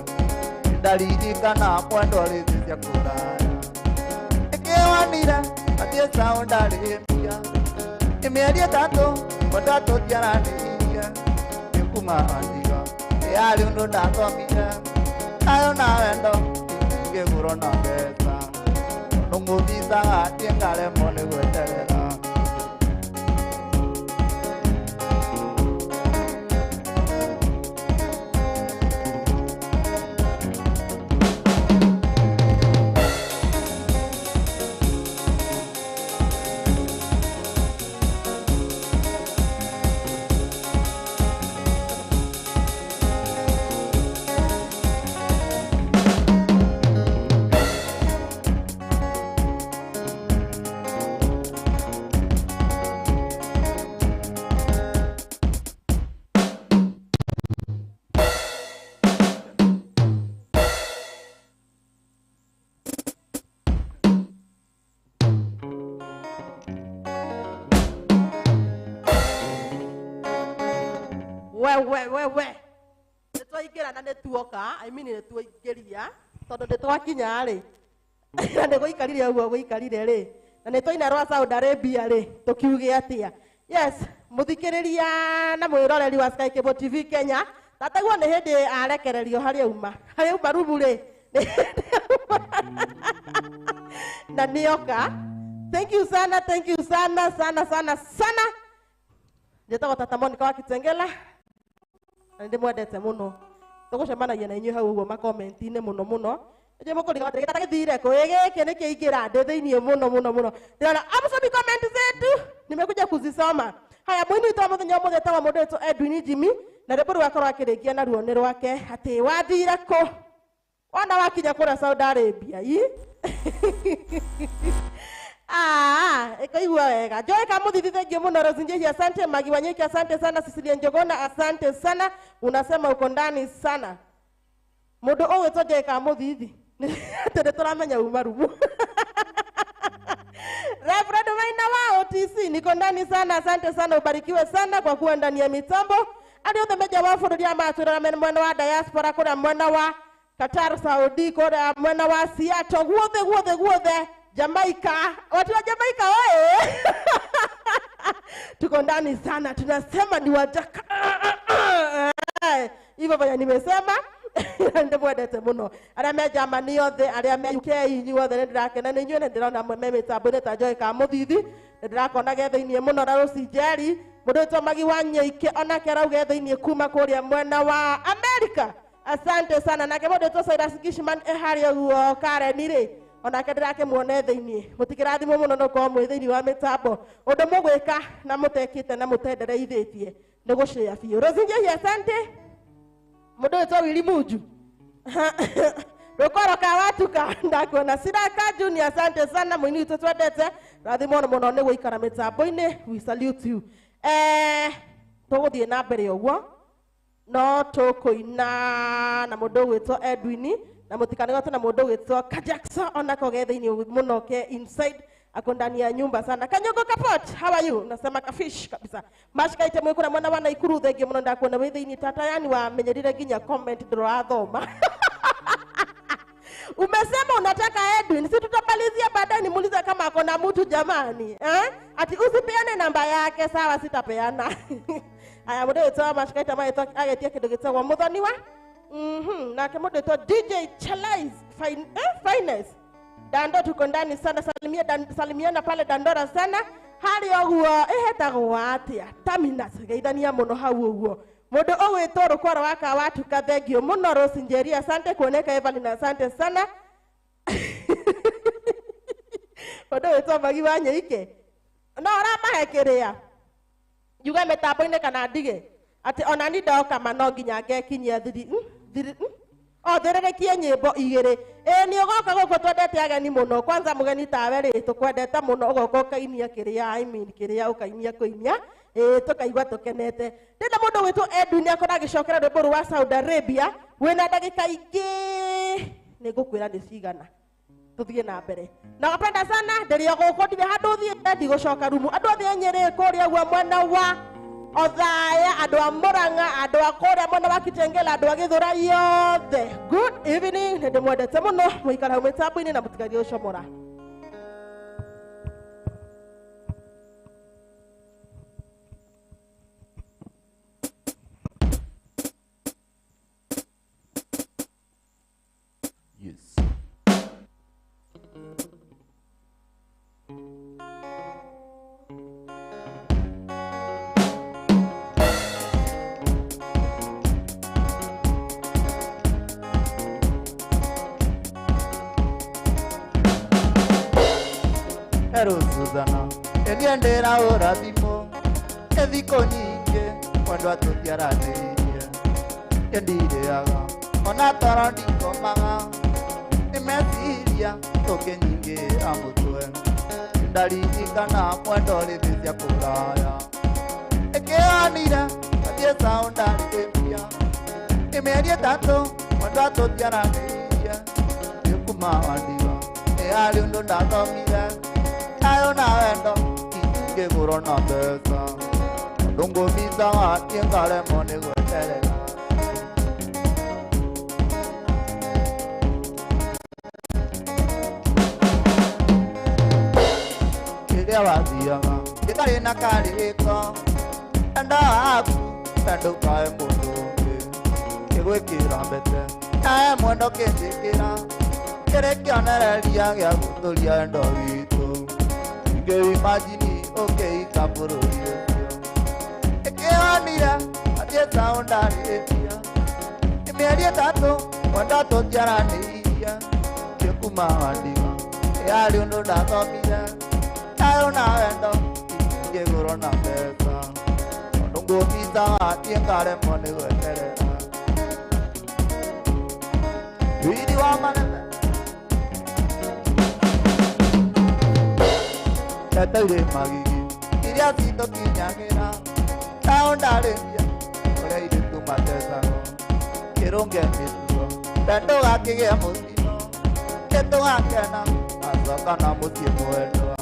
dalili kana quando le sia kuraya, ekewanira, atie saundari empia, emedia tato, quando atutia ekuma andiga, eali undo dato mira. Ayo na endo Inge kurona pesa Nungu bisa tingale mone gueterera we netwa igira na netuoka I mean netwa igeria tondu netwa kinya ri na nego ikarire ugo guikarire ri na netwa ina rwa Saudi Arabia ri tukiuge atia yes muthikiriria na mwiroreri wa Sky Cable TV Kenya tataguo ni hindi arekererio hari uma rumu ri na nioka thank you sana Jeta tata Monica wa Kitengela ndi mwendete muno tugucemanagia na inyu hau uguo ma comment ine muno je mukuri gothe gitata githire ko giki ni kiingira ndi thiini muno ndira amusomi comment zetu nimekuja kuzisoma haya mwini to muthenya muthe tawa mundu eto Edwin Jimmy na rebo rwakorwo akirikia na ruoni rwake ati wathire ko ona wakinya kura Saudi Arabia ikaigua wega Joy Kamuthi thank you muno Rosinjehi asante Magi Wanyeki asante sana Cecilia Njogona asante sana unasema uko ndani sana mundu owetwo Joy Kamuthi tende turamenya umarumu Reverend Maina wa OTC niko ndani sana asante sana ubarikiwe sana kwa kuwa ndani ya mitambo hadi othe meja wa bũrũri amatwĩra mwena wa diaspora kũrĩa mwena wa Qatar Saudi kũrĩa mwena wa Seattle guothe Jamaica, watu wa Jamaica oye tuko ndani sana, tunasema ni wataka hivyo vya nimesema ndio mwendete muno aria me Germany yothe aria me UK yothe ndirakena ni nyone ndirona mwe mitambo ta Joy Kamuthi ndirakona gethe-ini muno na Rosi Jerry mundu to Magi Wanyeki ona kerauge gethe-ini kuma kuria mwena wa America asante sana na kemodo to Cyrus Gishman ehari uo Karen ri ona kedirake muone thiini mutikirathimo muno no ko mwe thiini wa mitambo undu mugwika na mutekite na mutendereithĩtie ni gushare biũ Rosinjehi asante mundu to Willy Muju rukoro ka watu ka ndakuona Siraka Junior asante sana mwini twendete rathimo muno ni guikara mitambo-ini we salute you tuguthie na mbere uguo no tukuina na mundu witwo Edwin na mutikane gote na mundu witwo Kajackson ona kogethe-ini muno ke inside ako ndani ya nyumba sana Kanyogo Kapot how are you nasema kafish kabisa mashikaite mwe kuna mwana wana Ikuru thenge muno ndakuona withe-ini tata yani wamenyerire ginya comment ndirathoma umesema unataka Edwin si tutamalizia baadaye nimuulize kama ako na mtu jamani ati usipeane namba yake sawa sitapeana aya mundu witwo mashikaite mwe agetia kindu gitagwo muthoni wa na kemodo to DJ Chalais finest Dando tuko ndani sana salimiana pale Dandora sana hari oguo ehetagwo atia Terminus geithania muno hau uguo mundu ogwitwo rukwaro waka watuka thengio muno Rose Njeri asante kuoneka Evelyn asante sana mundu witwo Magi wa Nyeike no ramahekeria yuga metambo-inĩ kana ndige ati ona ni ndoka mano nginya ngekinyia thiri thirirekie nyimbo igiri ni ugoka guku twendete ageni muno kwanza mugeni tawe ri tukwendete muno ugoka ukainia kiria kiria ukainia kuinia tukaigua tukenete ndina mundu witwo Edu ni akora gicokera rwimbo rwa Saudi Arabia wina ndagika ingi nigukwira ni cigana tuthie na mbere na napenda sana nderio guku ndire handu thie ndi gucoka rumu andu othe Nyeri kuria gwa mwena wa Othaya andu a Murang'a andu a kuria mwena wa Kitengela andu a Githura yothe good evening ndi mwendete muno muikara hau mitambo-ini na mutigarie ucomora Susana, endiendera urathimo, ethiko nyingi, mwendo atutiaranirie, endireaga, ona toro ndikomaga, nimeciria, toke nyingi amutwe, ndaririkana mwendo rithithia kuraya, ikianire, athie sound arithia, imeri itatu, mwendo atutiaranirie, yukuma wandiga, ari undu ndathomire, ayo na wendo itinge kurona pesa ndungu misa ngale mone gweterera kiria wathiaga gitari na kariko enda aku pendo kae mundu kigwikira mbete ae mwendo kindikira kire kionereria gia guturia endo witu Gary Majini, okay, Kapuruya. Ekeanira, atia sound arithia. Imeria tato, wanda to tiarania. Yekuma wandiga, yali undo na thomira. Tayo na wendo, itinge kurona pesa. Ndungu misa atia ngale mone gweterera. Widi wa manene. Taire magigi, iria sito kinyagira, sound arithia, ore iritu matesago, kirunge mitugo, tendo gakigia mutino, keto gakena, asoka na mutie mwendo,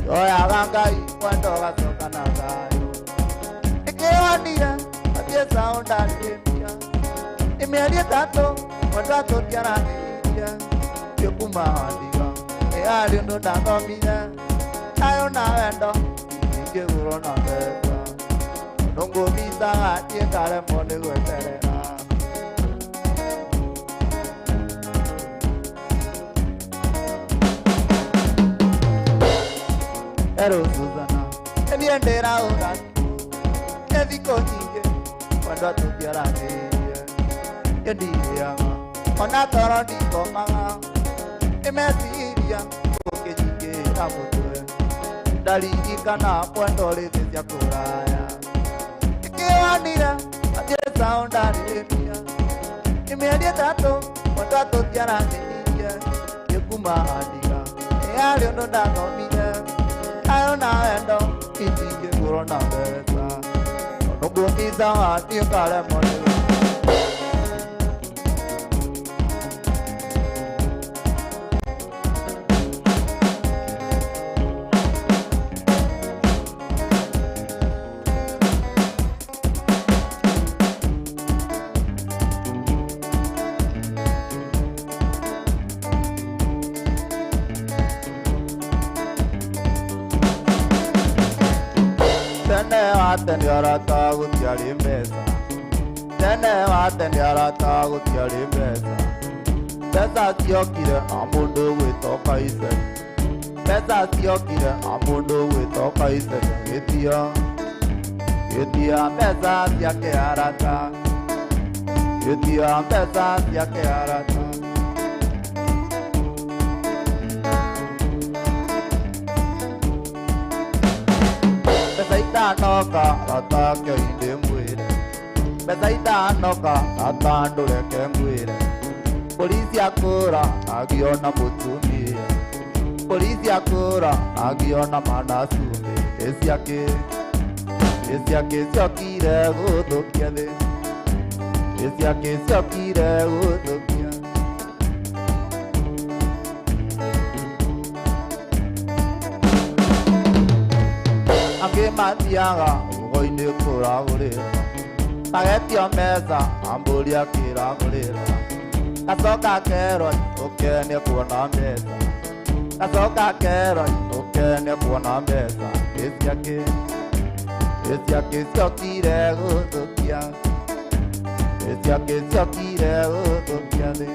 oya gangai, mwendo gasoka na thayo, ikiwanira, atie sound arithia, imeri tatu, mwendo atotiaraniria, yukuma wandiga, eari undu ndathomire, ayo na wendo itinge kurona pesa ndungu misa atie ngale mone gweterera ero Susana endiendera urathimo ethiko nyingi mwendo atutiaranirie endireaga ona toro ndikomaga imeciria tuke nyingi amutwe ndaririkana mwendo rithithia kuraya ikiwanire atie sound arithia imeri itatu mwendo atutiaranirie yekuma andiga yari undu ndathomire ayo na wendo itinge kurona pesa ndungu misa atie ngale mone Tene arata gutiari mbeca tene watene arata gutiari mbeca ciokire na mundu gwitwo Kaiseri Pesa ciokire na mũndũ gwĩtoka icege gĩtia mbeca ciake arata gĩtia mbeca ciake arata mbeca itanoka ratake inde mwĩre mbeca itanoka ratandũreke mwĩre polisi akũra agiona mũtumia polisi akũra agiona manasume eciake ciokire gũthũkia thĩ eciake ciokire gũthũkia angĩ mathiaga ũgo-inĩ kũragũrĩra agetio mbeca ambũri akĩragũrĩra gacoka kerwo ũkene kuona mbeca gacoka kerwo ũkene kuona mbeca eciake ciokire gũthũkia eciake ciokire gũthũkia thĩ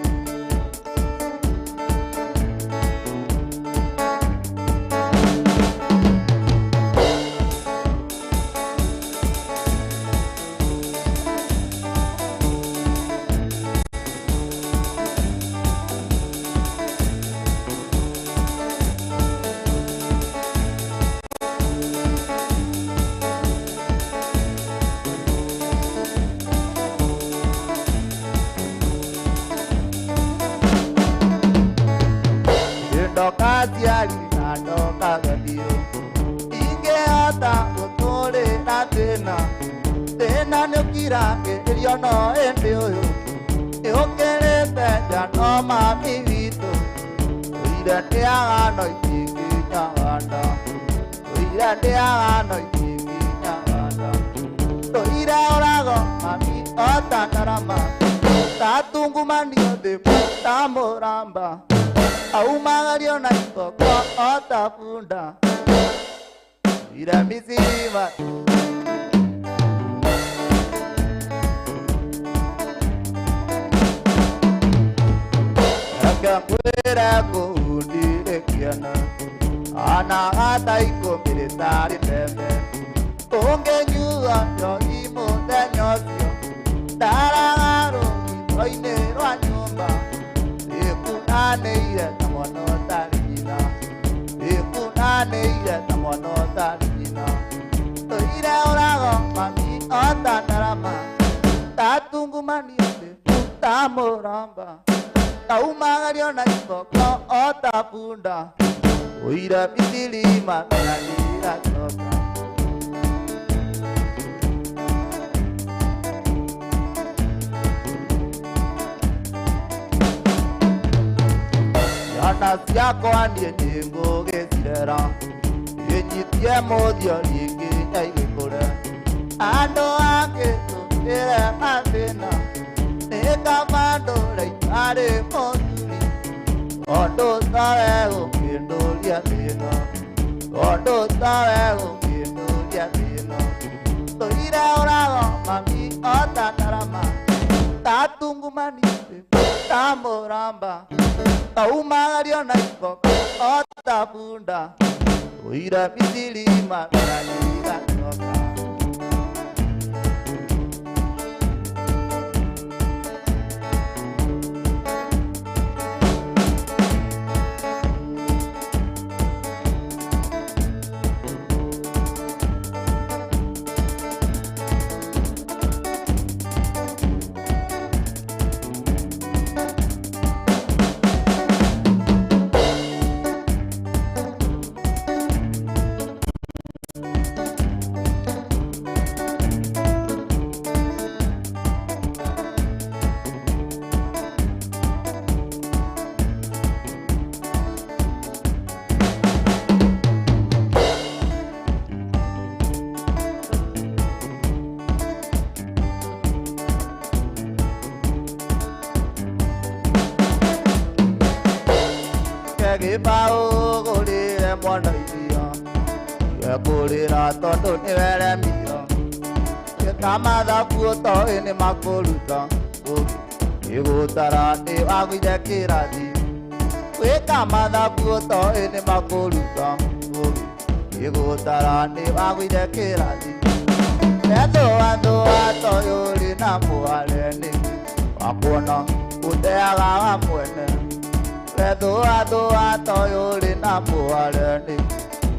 Kaziari na ndoka gadio ingehota gũtũrĩra thĩna nĩũkira kĩrĩrio no ĩndĩ ũyũ nĩũkĩrĩte njano mami witũ ũire ndĩagano itingĩnyagana ũire ndĩagano itingĩnyagana ũire ũrago mami otandarama tatungumanio thĩ tamũramba aumagario na ikoko otafunda ira misiva akakwera kuundire kiana ana hata ikomiritari teme ungenyua yo imuthenyosio ndaragaro itoine rwa nyumba ikunaneire ta mwana ũtarĩ nyina ikunaneire ta mwana ũtarĩ nyina tũire ũrago mami otandarama tatungumanio thĩ tamũramba taumagario na iboko otafunda ũire misilima nanira coka Yana ciakwa niĩ nĩngũgĩcirera gĩnyitie mũthio rĩngĩ nyaigĩkũre andũ angĩ tũkĩre mathĩna nĩ kamandũra itarĩ mũthuri ũndũ tawe gũkĩndũria thĩna ũndũ tawe gũkĩndũria thĩna tũire ũrago mami otandarama tatungumanio tamũramba taumagario na iboko otafunda ũire misilima nanira coka Gĩbaũ gũrĩre mwana iria gĩkũrĩra tondũ nĩweremio gĩkamathabu ũtoĩ nĩ makũruta ũgĩ gĩgũtara nĩ wagũire kĩrathi weka mathabu to ene makuruta igutara ni wagwithekera thi ethũathũa toyũrĩ na mwareni wakuona ũteaga wa mwene ethũathũa toyũrĩ na mwareni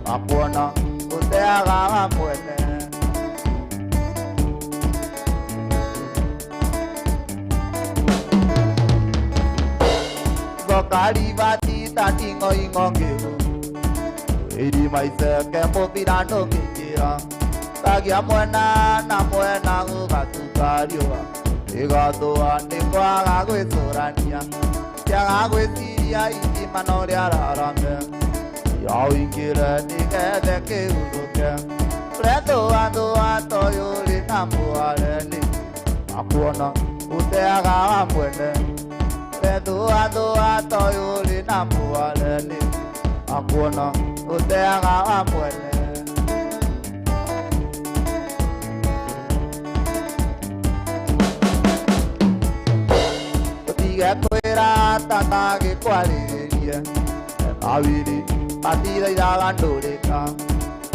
wakuona ũteaga wa mwene Karibati tati ngoi ngongeu Iri maiseke mubira nukikira Tagia mwena na mwena ugatukariwa Igathua nikwaga gwicurania Kiaga gwiciria itimano ria rarame Yao ingire nigethe kiuruke Rethua toyuri na mwareni Akuona uteaga wa mwene Thũa toyũrĩ na mwareni akuona ũteaga wa mwene ũtige kwĩra tata gĩkwarĩrĩrie awiri matirairaga ndũrĩka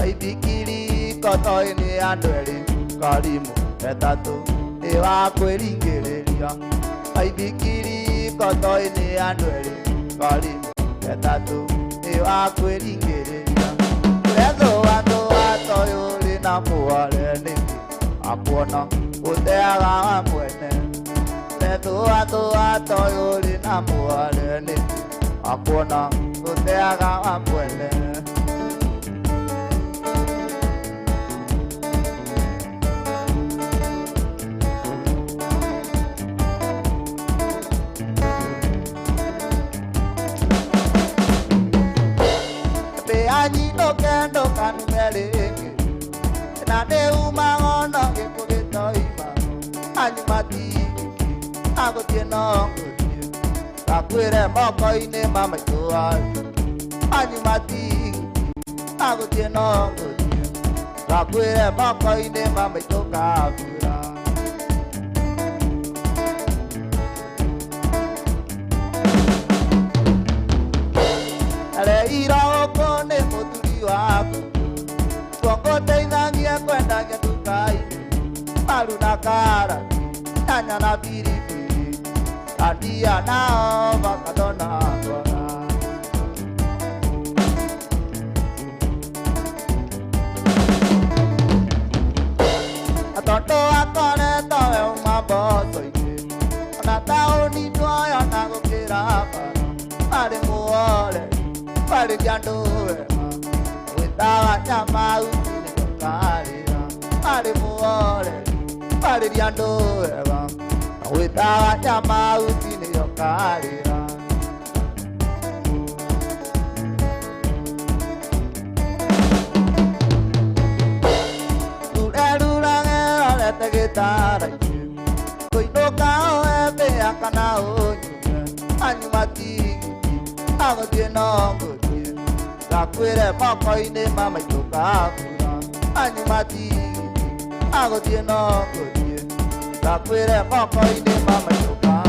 aithikiri kotoĩ nĩ andũ erĩ Karimu etatũ nĩ wa kwĩringĩrĩria aithikiri Kotoi ni andũ erĩ Karimu etatũ nĩ wa kwĩringĩrĩria Thũa toyũrĩ na mwareni akuona ũteaga wa mwene Thũa toyũrĩ na mwareni akuona ũteaga wa mwene Anyino kendo kanumeleke Na neuma ono gĩkũgĩtoima Anyumatiki Agũthiĩ no ngũthiĩ Gakwĩre moko-inĩ ma maitũ wanyu Anyumatiki Agũthiĩ no ngũthiĩ Gakwĩre moko-inĩ ma maitũ kabura Reira nĩ mũthuri waku Twongũteithagia kwendagia nduka-inĩ Waru na karati, nyanya na biribiri Kandia na avocado na mboga Atondo akoretwo we uma mboco-inĩ Ona taũni tuoyo na gũkĩra bara Marĩ muore Parĩria andũ wega Gwĩtaga nyama uti nĩgũkarĩra Marĩ muore Parĩria andũ wega Gwĩtaga nyama uti nĩgũkarĩra Rurerurage rorete gĩtara-inĩ Kũinũka ũhembĩa kana ũnyume Anyumatiki Agũthiĩ no ngũthiĩ Gakwĩre moko-inĩ ma maitũ kabura Anyumatiki Agũthiĩ no ngũthiĩ Gakwĩre moko-inĩ ma maitũ kabura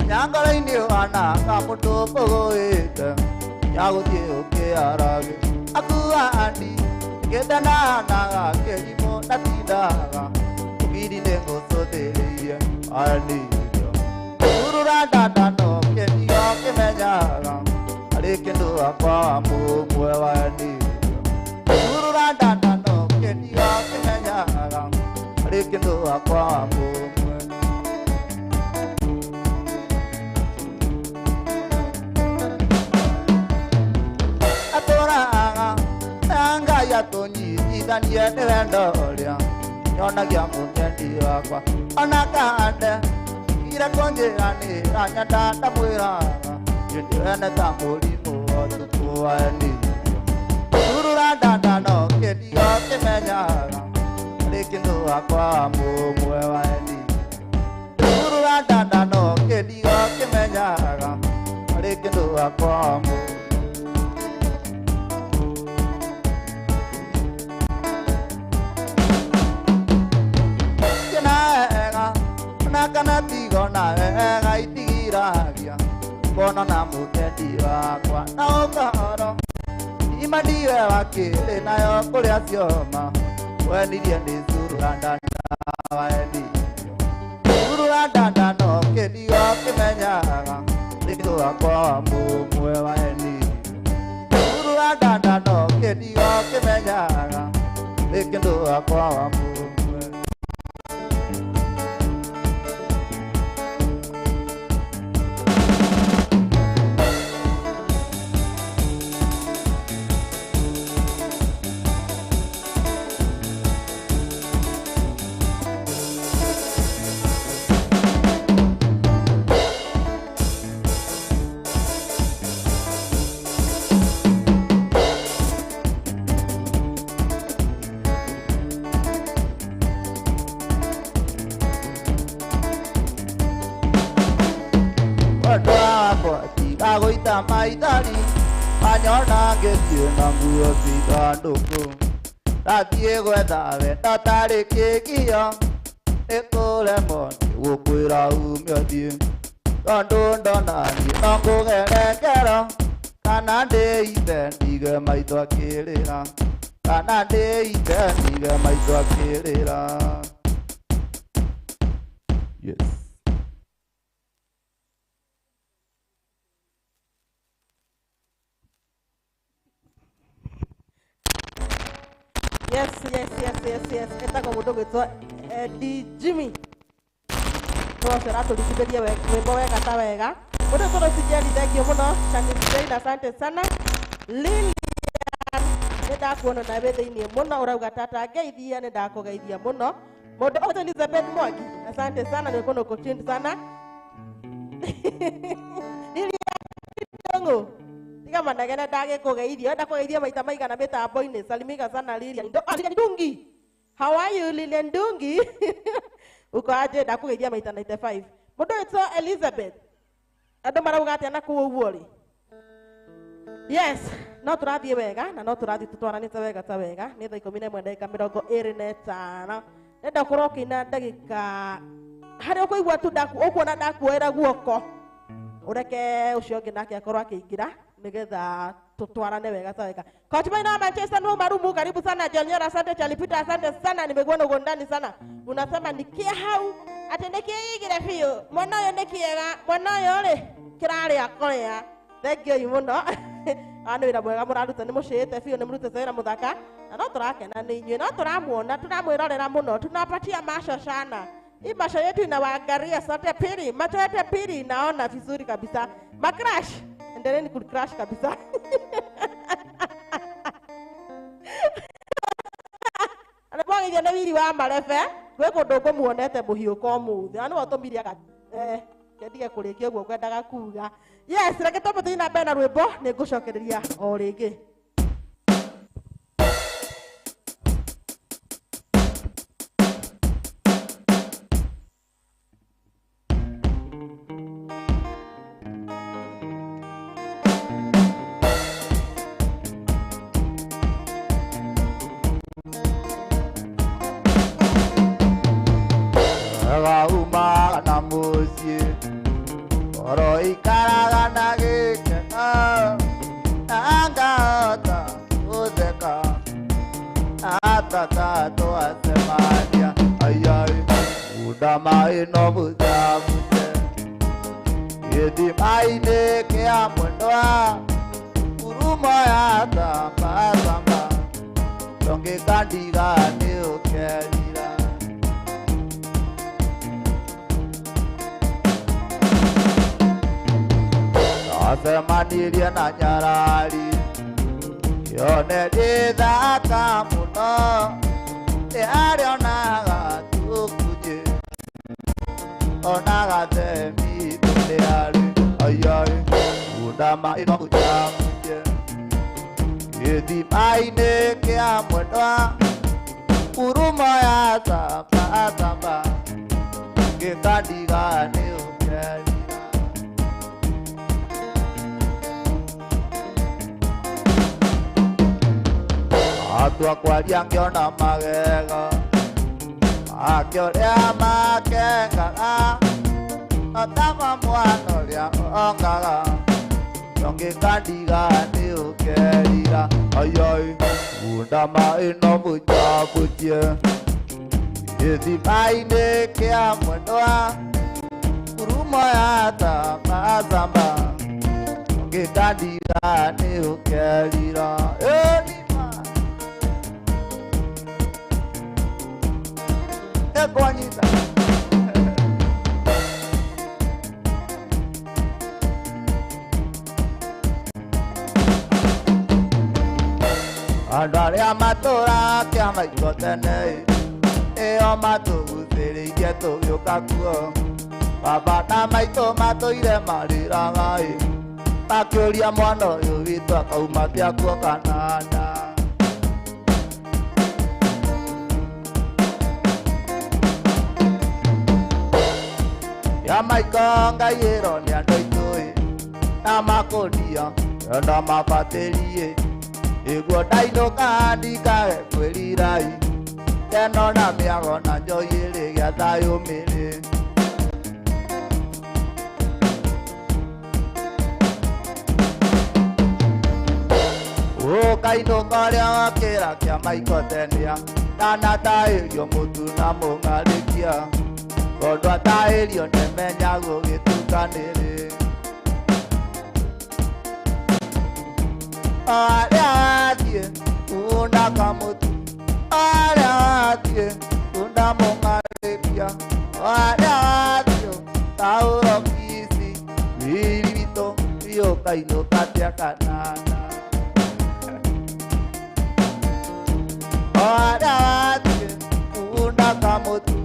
Nyangara-inĩ ũhana kamũndũ ũkũgũĩte Nyagũthiĩ ũkĩarage Akuani Gĩthananaga kĩrimũ ndatindaga Ũgiri nĩngũcũthĩrĩirie Anĩirio Urura ndandano kĩnio kĩmenyaga Harĩ kĩndũ wakwa wa mũmwe wa Anĩirio Urura ndandano kĩnio kĩmenyaga Harĩ kĩndũ wakwa wa mũmwe Nyitithanie nĩ wendo ũrĩa nyonagia mũnyendi wakwa ona kande ira konjera nĩ ranyenda ndamwĩraga nĩndĩwene ta mũrimũ wa ũtukũ wa endi Turura ndanda no kĩndio kĩmenyaga harĩ kĩndũ wakwa mũmwe wa endi Turura ndanda no kĩndio kĩmenyaga harĩ kĩndũ wakwa mũmwe Kana tigo na wega itigiragia Kono na mũkendi wakwa na ũkahoro Ima ndiwe wakĩrĩ nayo kũrĩa cioma Wenirie nĩ Turura ndanda waendi Turura ndanda no kĩndio kĩmenyaga Nĩkĩndũ wakwa mũmwe waendi Turura ndanda no kĩndio kĩmenyaga Nĩkĩndũ wakwa mũmwe Agoita maitari anyona ngetie na nguo citanduku Rathie gwetha wenda tarĩ kĩgio Nĩkũremwo nĩ gũkwĩra umio thiĩ Tondũ ndona niĩ no ngũgere ngero Kana ndĩite ndige maitho akĩrĩra Kana ndĩite ndige maitho akĩrĩra Yes Yes. Etagwo mũndũ gwĩtwo Eddie Jimmy. Tũrocera tũrutithĩrie rwĩmbo wega ta wega. Mũndũ tũrũcinjeri thengio mũno. Chanĩciĩra asante sana. Lilian nĩndakuona nawe thĩinĩ mũno ũrauga tata ngeithia nĩndakũgeithia mũno. Mũndũ ũcio Elizabeth Mwangi. Asante sana nĩkũnũkũchini sana. Lilian Ndongo. Kama nagena dage kugeithia enda kugeithia maita maigana mitambo-inĩ salimika sana Lilian Ndungi. How are you Lilian Ndungi? Uko aje ndakugeithia maita 95. Mũndũ wĩtwo Elizabeth andũ marauga atĩa na kũu ũguo rĩ? Yes, no tũrathiĩ wega na no tũrathiĩ tũtwaranĩte wega ta wega nĩ thaa 11 ndagĩka 25. Nenda ũkorwo ũkĩina ndagĩka harĩa ũkũigua tu ũkuona ndakuoera guoko ureke ucio ũngĩ nake akorwo akĩingĩra nigetha tutwarane wega ta wega. Coach Maina Manchester no marumu karibu sana Junior asante Chalipita asante sana nimekuona uko ndani sana. Unasema nikia hau ati nikiigire biũ mwana ũyũ nĩ kĩega mwana ũyũ rĩ kĩrarĩ akoya. Thank you muno. Ano ira mwega mũraruta nĩ mũcĩte biũ nĩ mũrutĩte wĩra mũthaka na no tũrakena nĩ inyuĩ no tũramuona tũramwĩrorera mũno tunapatia masho sana. Hii masho yetu inawaangalia sote pili matete pili naona vizuri kabisa. Macrash endeleeni kucrash kabisa. Anapogeithia nĩ wiri wa marebe gwĩ kũndũ ngũmuonete mũhiũko ũmũthĩ na nĩwe ũtũmire kendige kũrĩkia ũguo kwendaga kuga. Yes, reke tũmũthiĩ na mbere na rwĩmbo nĩngũcokereria o rĩngĩ. yone dithaka muno arionaga tukuje onaga themi kuleari ayari udama ino kujamuje githimaine kia mwendwa urumo ya samba gikandiga ni ukerira atua kwaria ngiona magego akioria makengara atama mwana uria ongaga ngĩkandiga nĩ ũkerira ayai undama ĩno bujabujie gĩthima-inĩ kĩa mwendwa ngurumo ya thamba ngĩkandiga nĩ ũkerira ĩnima ekwanyita andũ arĩa matũrakia maitho tene ĩo matũgucĩrĩirie tũgĩũka kuo baba na maitũ matũire marĩraga makĩũria mwana ũyũ witũ akauma bĩakuo kanana ya maiko ngai ĩro nĩ andũ aitũ na makũnia na mabatĩrie iguo ndainũka ndikage kwĩrirai keno na mĩago na njoi ĩrĩ gĩa thayũ mĩrĩ ũkainũka ũrĩa wakĩra kĩa maiko tenia ndanataĩrio mũtu na mũng'arĩkia tondũ ataĩrio nĩmenyagwo gĩtukanĩrĩ Ariatie, unda kamutu. Ariatie, unda mongalepia. Ariatie, tauro kisi. Virito, rio kaino katia kanana. Ariatie, unda kamutu.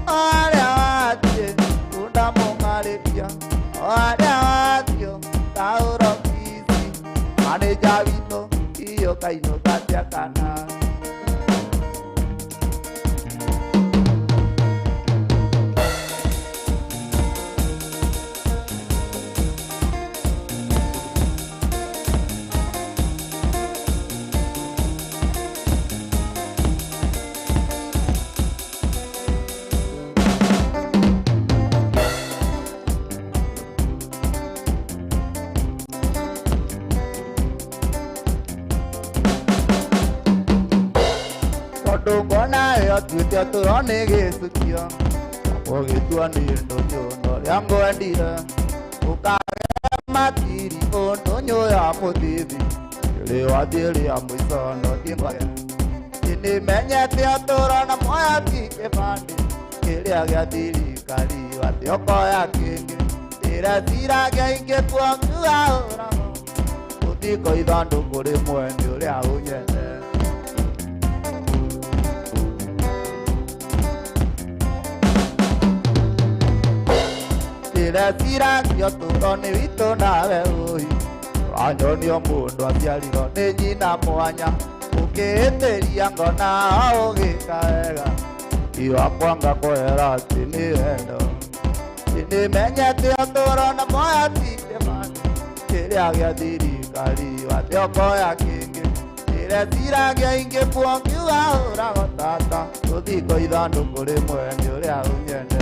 Ariatie, unda mongalepia. Ariatie, tauro ane javito iyo kaino katia kana Ngona yo tutia turone gĩcukio ũgĩtua nĩ ndũnyũno rĩa ngwendire ũkage matiri ũndũnyũya mũthithi rĩwathiĩ rĩa mũico no thiĩngwage nĩmenyete ũtũũro na moya ti kĩbandĩ kĩrĩa gĩa thirikari atĩ ũkoya kĩngĩ ndĩreciragia ingĩkua ngiuga ũrago ũthiko ithandũkũ rĩmwe nĩ ũrĩa ũnyende ndĩreciragia ũtũũro nĩ witũ nawe ũi wanyonio mũndũ aciarirwo nĩ nyina mwanya ũkĩhĩtĩria ngona ũgĩka wega iwakwa ngakwĩra atĩ nĩ wendo nĩmenyete ũtũũro na moya ti kĩbandĩ kĩrĩa gĩa thirikari atĩ ũkoya kĩngĩ ndĩreciragia ingĩkua ngiuga ũrago tata ũthiko ithandũkũ rĩmwe nĩ ũrĩa ũnyende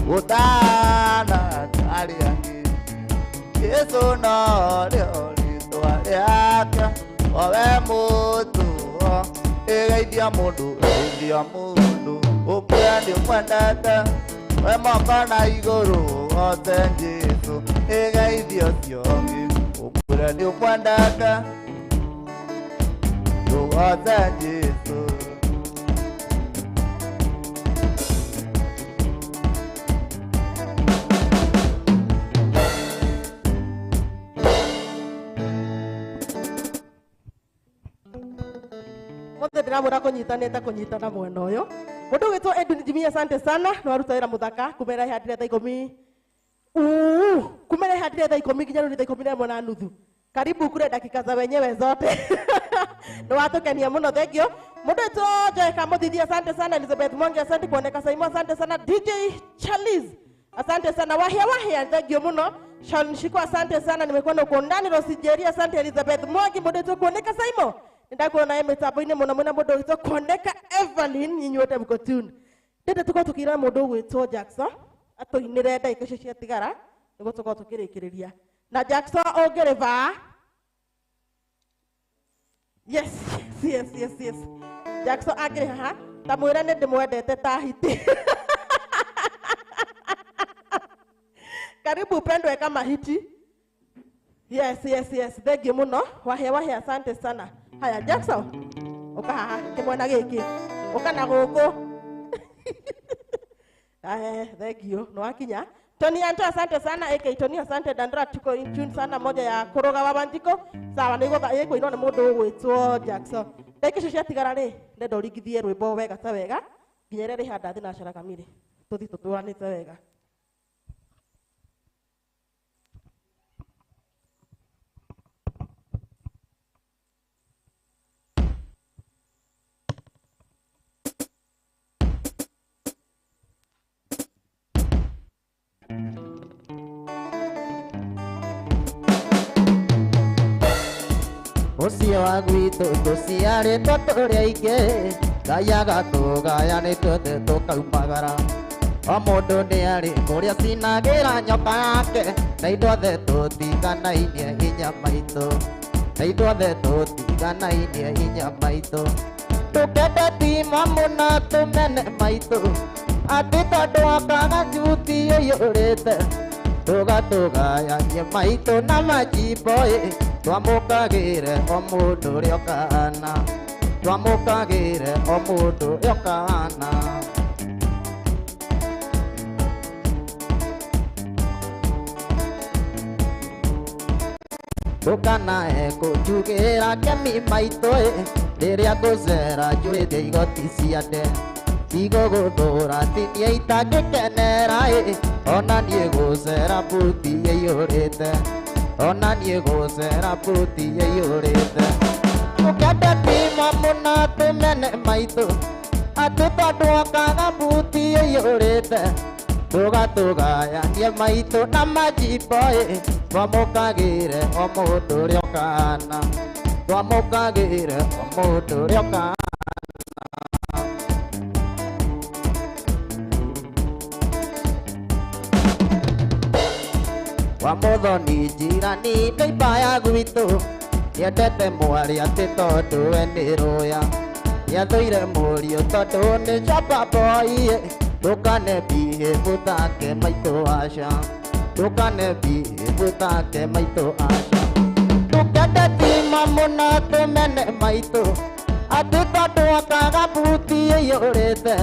Utana taliangi Yesu no leo litwa yake owe mũndũ ĩgeithia mũndũ ĩgeithia mũndũ ũkwĩra ndĩmwendete we moko na igũrũ ote Jesũ ĩgeithia ũcio ũngĩ ũkwĩra ndĩmwendete ote Jesũ. Ndĩramwĩra kũnyitana mwena ũyũ. Mũndũ ũgĩtwo Edwin Jimmy, asante sana, nĩ waruta wĩra mũthaka kumĩra ihandire thaa 10 kumĩra ihandire thaa 10 nginya rĩu nĩ thaa 11:30. Karibu kule dakika za wenyewe zote. Nĩ watũkenia mũno, thank you. Mũndũ ũgĩtwo Joy Kamuthithia, asante sana. Elizabeth Mwangi, asante kuoneka Saimo, asante sana. DJ Charles, asante sana. Wahia, thank you mũno. Sean Shiko, asante sana, nimekuona uko ndani. Rosi Jerry, asante. Elizabeth Mwangi, mũndũ ũgĩtwo kuoneka Saimo. Ndakuona naye mĩtambo-inĩ mũno mũndũ ũgĩtwo kuoneka Evelyn, inyuothe mũko tune. Ndĩrenda tũkorwo tũkĩra mũndũ ũgwĩtwo Jackson atũinĩre ndagĩka icio ciatigara nĩguo tũkorwo tũkĩrĩkĩrĩria. Na Jackson ũngĩrĩva. Yes. Jackson angĩrĩ haha ta mwĩre nĩ ndĩmwendete ta hiti. Karibu pendwe kama hiti. Yes. Thank you mũno. Wahia, asante sana. Haya Jackson, uka haha kimwana gĩkĩ, uka na gũkũ. Thank you. No akinya. Tony Anto, asante sana. AK Tony, asante. Dandra, tuko in tune sana, moja ya Koroga wa Bandiko. Sawa, nĩgũthiĩ ino nĩ mũndũ ũgwĩtwo Jackson. Ndagĩka icio ciatigara rĩ, ndenda ũringithie rwĩmbo wega ta wega nginya rĩrĩa rĩhanda thĩ na Cara Kamiri. Tũthi tũtũranĩte wega. Ũcio wa gwitũ tũciarĩtwo tũrĩ aingĩ, Ngai agatũgayanĩtwo thĩ tũkaumagara. O mũndũ nĩ arĩ kũrĩa cinagĩra nyoka yake, na ithuothe tũtiganainie hinya maitũ, na ithuothe tũtiganainie hinya maitũ. Tũkende tima mũno tũmene maitũ, atĩ tondũ akaga njuti ũiyũrĩte, tũgatũgayanie maitũ na majimbo twamũkagĩre o mũndũ ũrĩa ũkahana, twamũkagĩre o mũndũ ũrĩa ũkahana. Ndũkanae kũnjugĩra kemi maitũ rĩrĩa ngũcera njũrĩte igoti cia nde, igũgũthũra tinia itangĩkenera ona niĩ gũcera mbuti ĩiyũrĩte, ona niĩ gũcera mbuti ĩiyũrĩte. Tũkende tima mũno tũmene maitũ, atĩ tondũ akaga mbuti ĩiyũrĩte, tũgatũgayanie maitũ na majimbo twamũkagĩre o mũndũ ũrĩa ũkahana, twamũkagĩre o mũndũ ũrĩa ũkahana. Wa mũthoni njirani nĩimba ya gwitũ, nĩendete mwarĩ atĩ tondũ we nĩ rũya, nĩathũire mũriũ tondũ nĩ chapa boy, ndũkane behave take maitũ aca, ndũkane behave take maitũ aca. Tũkende tima mũno tũmene maitũ, atĩ tondũ akaga mbuti ĩiyũrĩte,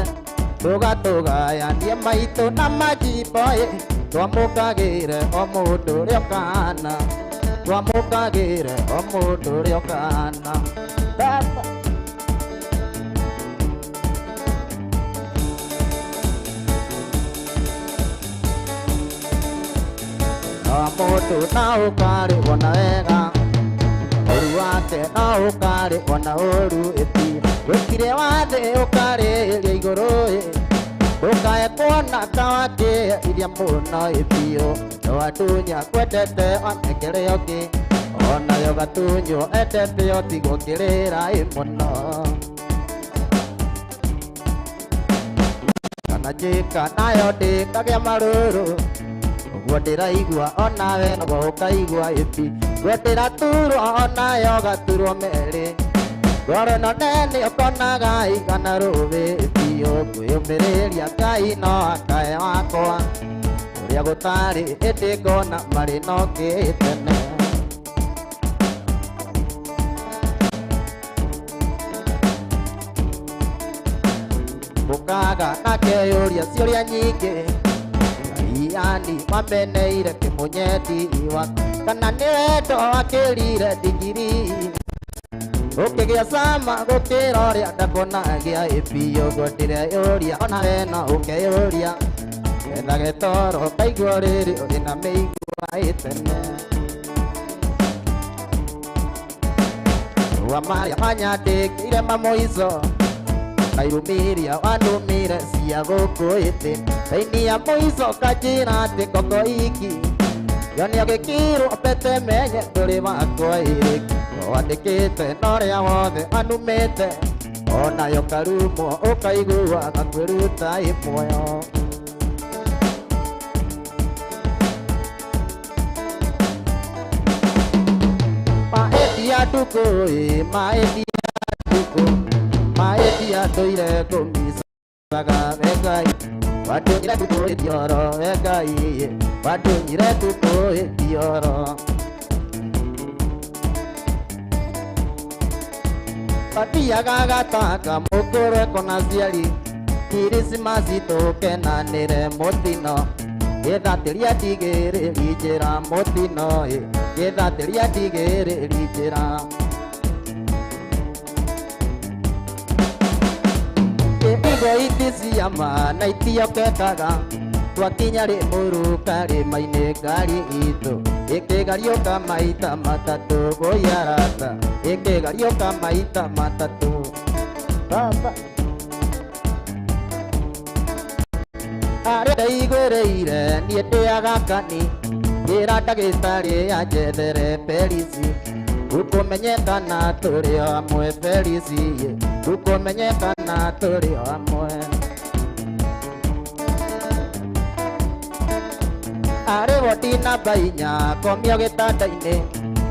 tũgatũgayanie maitũ na majimbo twamũkagĩre o mũndũ ũrĩa ũkahana, twamũkagĩre o mũndũ ũrĩa ũkahana. O mũndũ na ũkarĩhwo na wega, ũru wake no ũkarĩhwo na ũru ĩti, wĩkire wa thĩ ũkarĩhĩria igũrũ ndũkae kuona kawake iria mũno ĩbiũ, no atunya kwendete onekere ũngĩ, onayo gatunyo endete otigwo kĩrĩra mũno. Kana njĩka nayo ndĩkagĩa marũrũ, ũguo ndĩraigua onawe noguo ũkaigua ĩbi, gwetera turo nayo gaturo mere goro no nene okonaga igana rubi biyo kwiyumiriria Ngai no akae wakwa uria gutari indi ngona mari no kitene mukaga nakeyuria ciuria nyingi yani mameneire kimunyeti iwa kana ni wendo akirire digiri ukigia sama gukira uria ndakonagia ibiyo gwetire yuria ona wena ukeyuria ethage toro kaigua riri uri na meigua itene wa maria manyandikire mamoizo kairumiria wanumire cia guku iti thaini ya moizo kanjira ati koko iki yoni agikirwo pete menye nduri wakwa iri wandikite noria wothe anumite onayo karumo ukaigua gakwiruta imoyo maetia nduku maetia nduire kumisaga Ngai watunyire nduku itioro Ngai watunyire nduku itioro patiaga gataka mukure kona ciari Kirismasi tukenanire mutino githatiria ndigiri njira mutino githatiria ndigiri njira igo iticiama na itiokekaga twakinya ri muruka ri maine ngari itu ikigariuka maita matatu goyarata ikigariuka maita matatu baba arenda igwereire nie ndiaga kani gira ndagitari anjethere perisi ukumenyekana turi amwe perisi ukumenyekana turi amwe ari wotina bainya komio gitanda-ini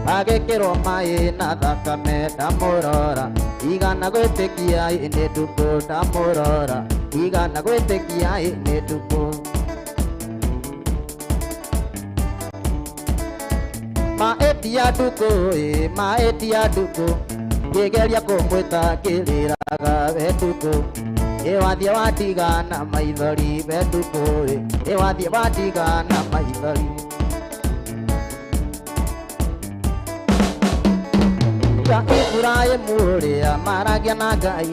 agikirwo mai na thakame ndamurora igana gwitikia ini nduku ndamurora igana gwitikia ini nduku maetia nduku ngigeria kumwita ngiriraga we nduku iwathie watigana maithori we nduku iwathie watigana maithori Iburaimu uria maragia na Ngai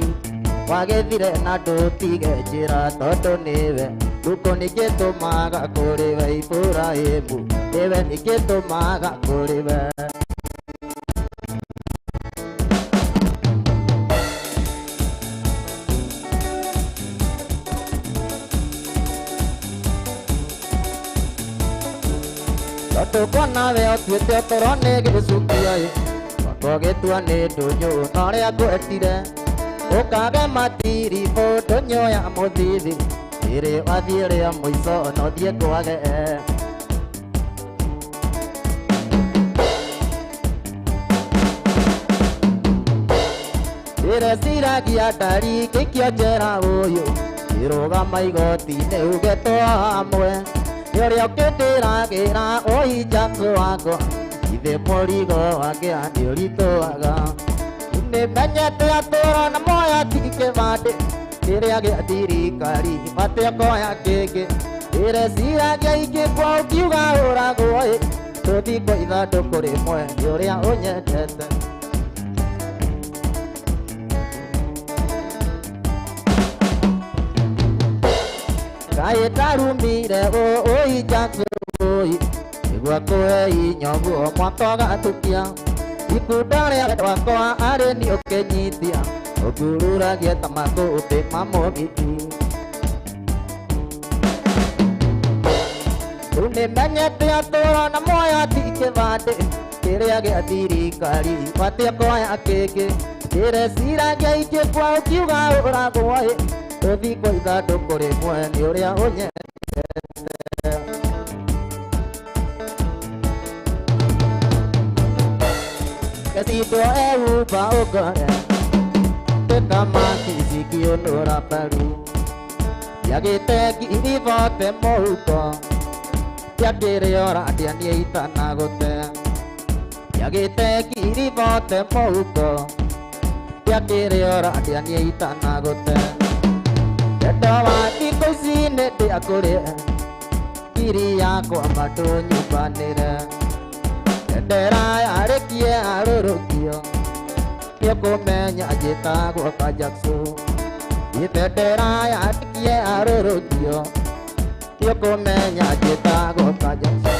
wagethire na ndutige njira tondu niwe nduku ningitumaga kuri we Iburaimu niwe ningitumaga kuri we tukona we otuite otoro ni gicukia wakogetua ni ndunyu noria ngwetire ukage matiri ndunyu ya muthithi iri wathie ria muico no thie kwage ire ciragia ndari gikio njera uyu irugama igoti-ini ugetwo hamwe yoria ukindiragira ohinjaku wakwa ithe mũrigo wake nĩ ũritũhaga nĩmenyete atũũro na moya ti kĩbandĩ kĩrĩa gĩa thirikari matekoya kĩngĩ ĩreciragia ingĩkwo ũkiuga ũragwo tũthikwo ithandũkũ rĩmwe nĩ ũrĩa ũnyendete Ngai ndarumire ũhinjaku nĩguo kũhe hinya guo mwaka ũgatukia ikunda rĩa wendo wakwa arĩ niĩ ũkĩnyitia ũkururagia ta makũmbĩ ma mũgiti rĩu nĩmenyete atũũro na moya ti kĩbandĩ kĩrĩa gĩa thirikari batie koya kĩngĩ ĩreciragia ingĩkwa ũkiuga ũragwo tũthikwo ithandũkũ rĩmwe nĩ ũrĩa ũnyendete Yasido ewu ba ogore Teka maki ziki onora paru Yagite kiri vote mouko Yagire ora diani itana gote Yagite kiri vote mouko Yagire ora diani itana gote Yadawa iko sine te akore Kiri yako amado nyubanire Yadera yare kie arorokio Yoko menya ajeta go kajaksu Yadera yare kie arorokio Yoko menya ajeta go kajaksu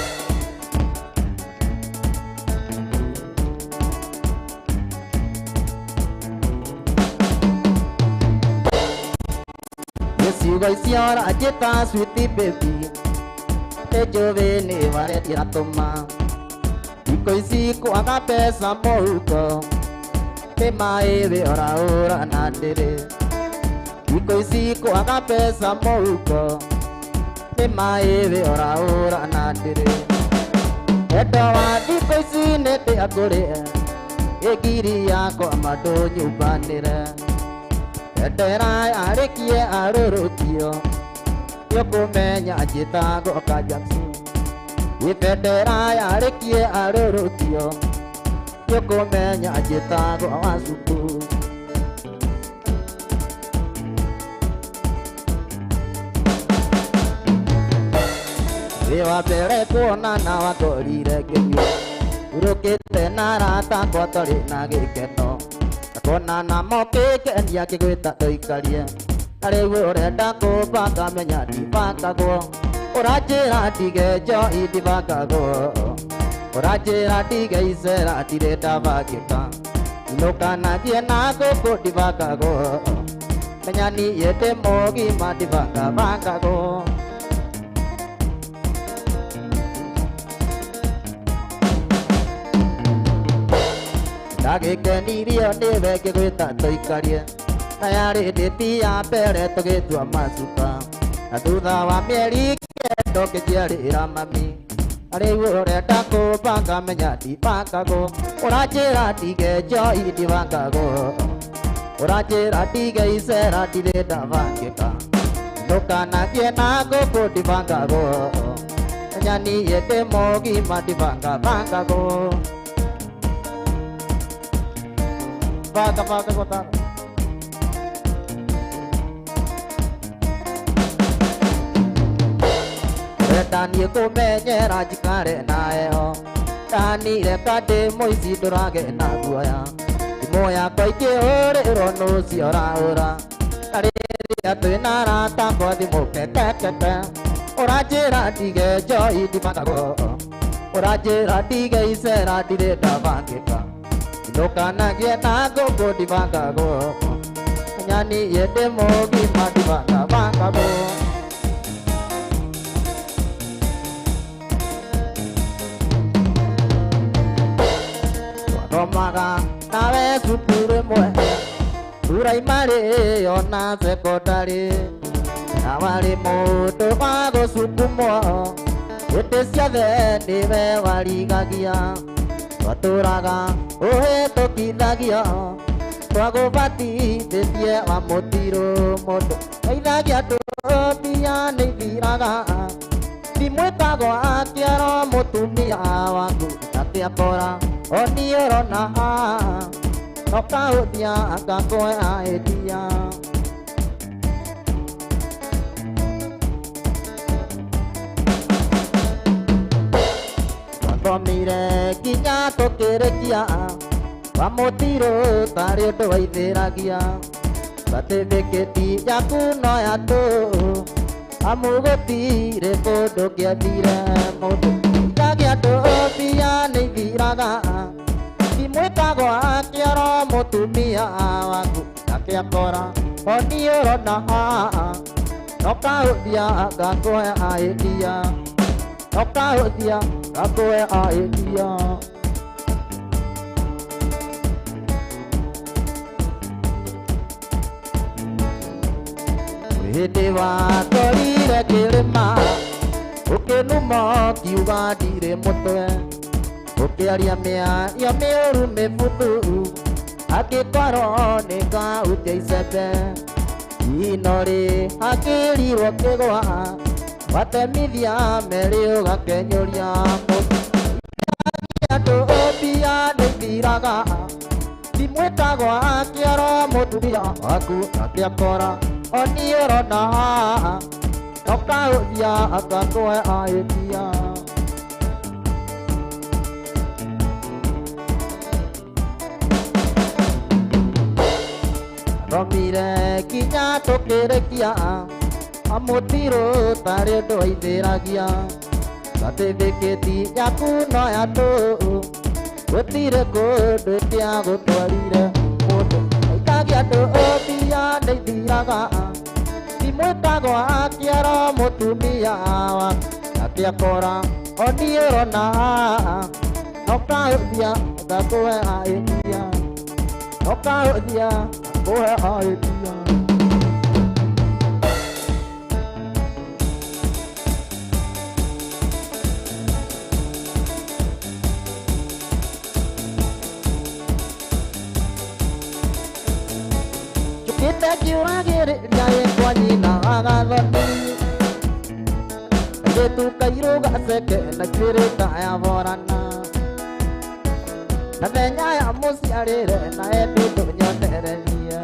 Yesi goisiora ajeta sweetie baby Tejove ne vare tiratoma Ikoisi kuaga pesa mouko Te maeve ora ora nadere Ikoisi kuaga pesa mouko Te maeve ora ora nadere Edawa ikoisi nete akore Egiri yako amado nyubanire Edera arekie arorokio Yoko menya ajita go kajaksu Ifedera yarekie arorokio Yoko menya ajita go awasuku Ewa pere kuona na wakorire kemio Urokete narata kwa tori na gikeno Kona na moke kenya kigwita toikarie Arewe orenda kubanga menya dibanga go Orajira dige jo idibanga go Orajira dige isera direta bagita Inoka na kiena go dibanga go Menya ni yete mogi ma dibanga banga go Dage keni rio neve kigwita toikarie Nayari deti ya pere toge tua masuka Adudha wa mieri kendo kejiari iramami Arewe orenda kubanga menya dibanga go Orajira dige jo idibanga go Orajira dige isera direta vangeka Inoka na kiena go dibanga go Menya ni yete mogi ma dibanga banga go Banga kota Dani ko menye rajikare naeo Dani re kade moisi dorage na guaya Moya koike ore rono si ora ora Kare ya to nara ta ko di mo ke Ora jera dige joy di makago Ora jera dige isera dire ta bangeka Inoka na ge na go di makago Nyani yede mogi ma di bangabo Romaga nawe supure mwe Urai mare yona sekotari Nawari moto mago sukumo Ete siade nive waligagia Waturaga ohe tokidagia Twago bati tetie wa motiro moto Eidagia to pia neiviraga Dimwekago akiaro motumia wangu Tatia kora Oniero na Noka udia akakoe aedia Wakomire kinya tokerekia Wamotiro tario to waitheragia Batebeketi yaku no yato Amugotire kodo kia dire modo Kagia to pia neiviraga Dimwekago akiaro motumia wangu Nakia kora onioro na Noka udia akakoe aedia Noka udia akakoe aedia Wihete wa torire kirima Ukenuma kiuga dire motwe Ukiaria mĩario mĩũru mĩbuthu angĩkorwo nĩ ngahutia icembe inori akĩrirwo kĩgwa watemithia merĩ ũgakenyũria andũ mbia nĩithiraga ndimwĩtagwa kĩoro mũtumia waku akĩakora oni ũrona nokaũthia akakũhe ahĩtia romire kinya tũkĩrĩkia amũtirũ tarĩ ũndũ waithĩragia certificate yaku no yatũ gũtirĩ kũndũ ĩtĩa gũtwarire mũndũ aikagia andũ mbia nĩithiraga ndimwĩtagwa kĩero mũtumia wa akĩakora oni ũrona nokaũthia ngakũhe ahĩtia nokaũthia ngakũhe ahĩtia Kiuragĩrĩria gĩkwa nyina agathoni gĩtu kairũ gaceke na kĩrĩka ya borana na thenya ya mũciarĩre na endũ ndũnyonererie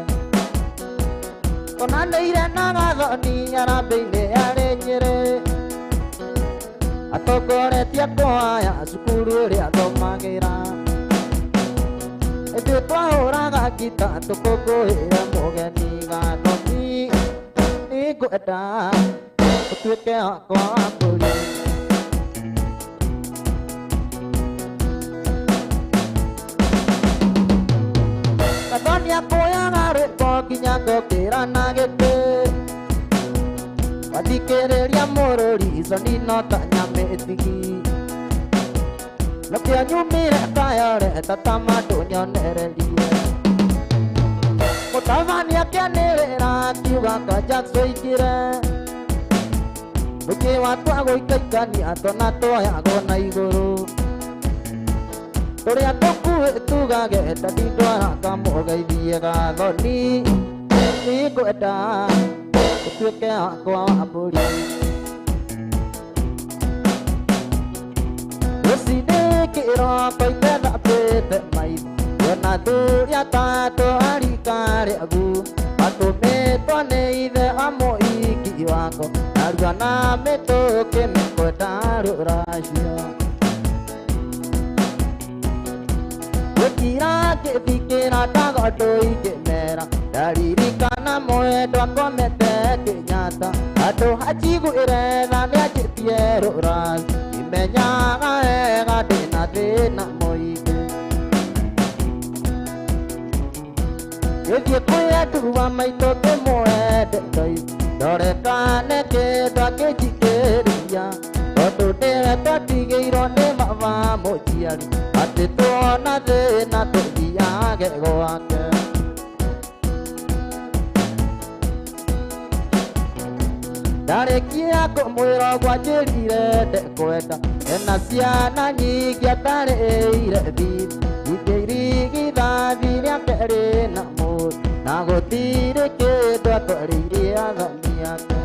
tũnanĩire na gathoni arambĩ-inĩ arĩ Nyĩrĩ atongoretie kũhaya cukuru ĩrĩa thomagĩra ithuĩ twahũraga ngita tũkũngũĩre mũgeni gathoni nĩngwenda ũtuĩke wakwa wa mbũri gathoni akũyaga rwĩmbo nginya ngokĩra na gĩtĩ wathikĩrĩria mũrũri iconi no ta nyamĩtigi Lokia nyumire kayore tatama ndũnyonererie mũtabani akĩanĩrĩra akiuga kanja tũingĩre tũkĩwa twagũikaikania twana twoyagwo na igũrũ tũrĩa tũkuĩ tugage tatindwara kamũgeithie gathoni nĩngwenda ũtuĩke wakwa wa mbũri Kiroko itenda pete maitho Yona thuria tato harikare agu Atumetwa nĩ ithe amo iki wako Narua na mĩtũkĩ mĩkwenda rũracio Gũkira ngĩthikĩra ndagondo ikĩmera Ndaririkana mwendwa komete Kĩnyata Andũ hachigwĩre tha nĩanjĩtie rũracio Menyaga wega ndĩna thĩna mũingĩ gĩthiĩ kwĩenduwa maitũ kĩmwende Ngai ndorekane kĩndũ akĩnjikĩria tondũ nĩwe twatigĩirwo nĩ baba mũciari atĩ tuona thĩna tũthiage gwake ndarĩkia kũmwĩra ũguo anjĩrire ndekwenda ena ciana nyingĩ atarĩire thithi ingĩ irigithathi rĩake rĩna mũndũ na gũtirĩ kĩndũ atwarĩire athoni ake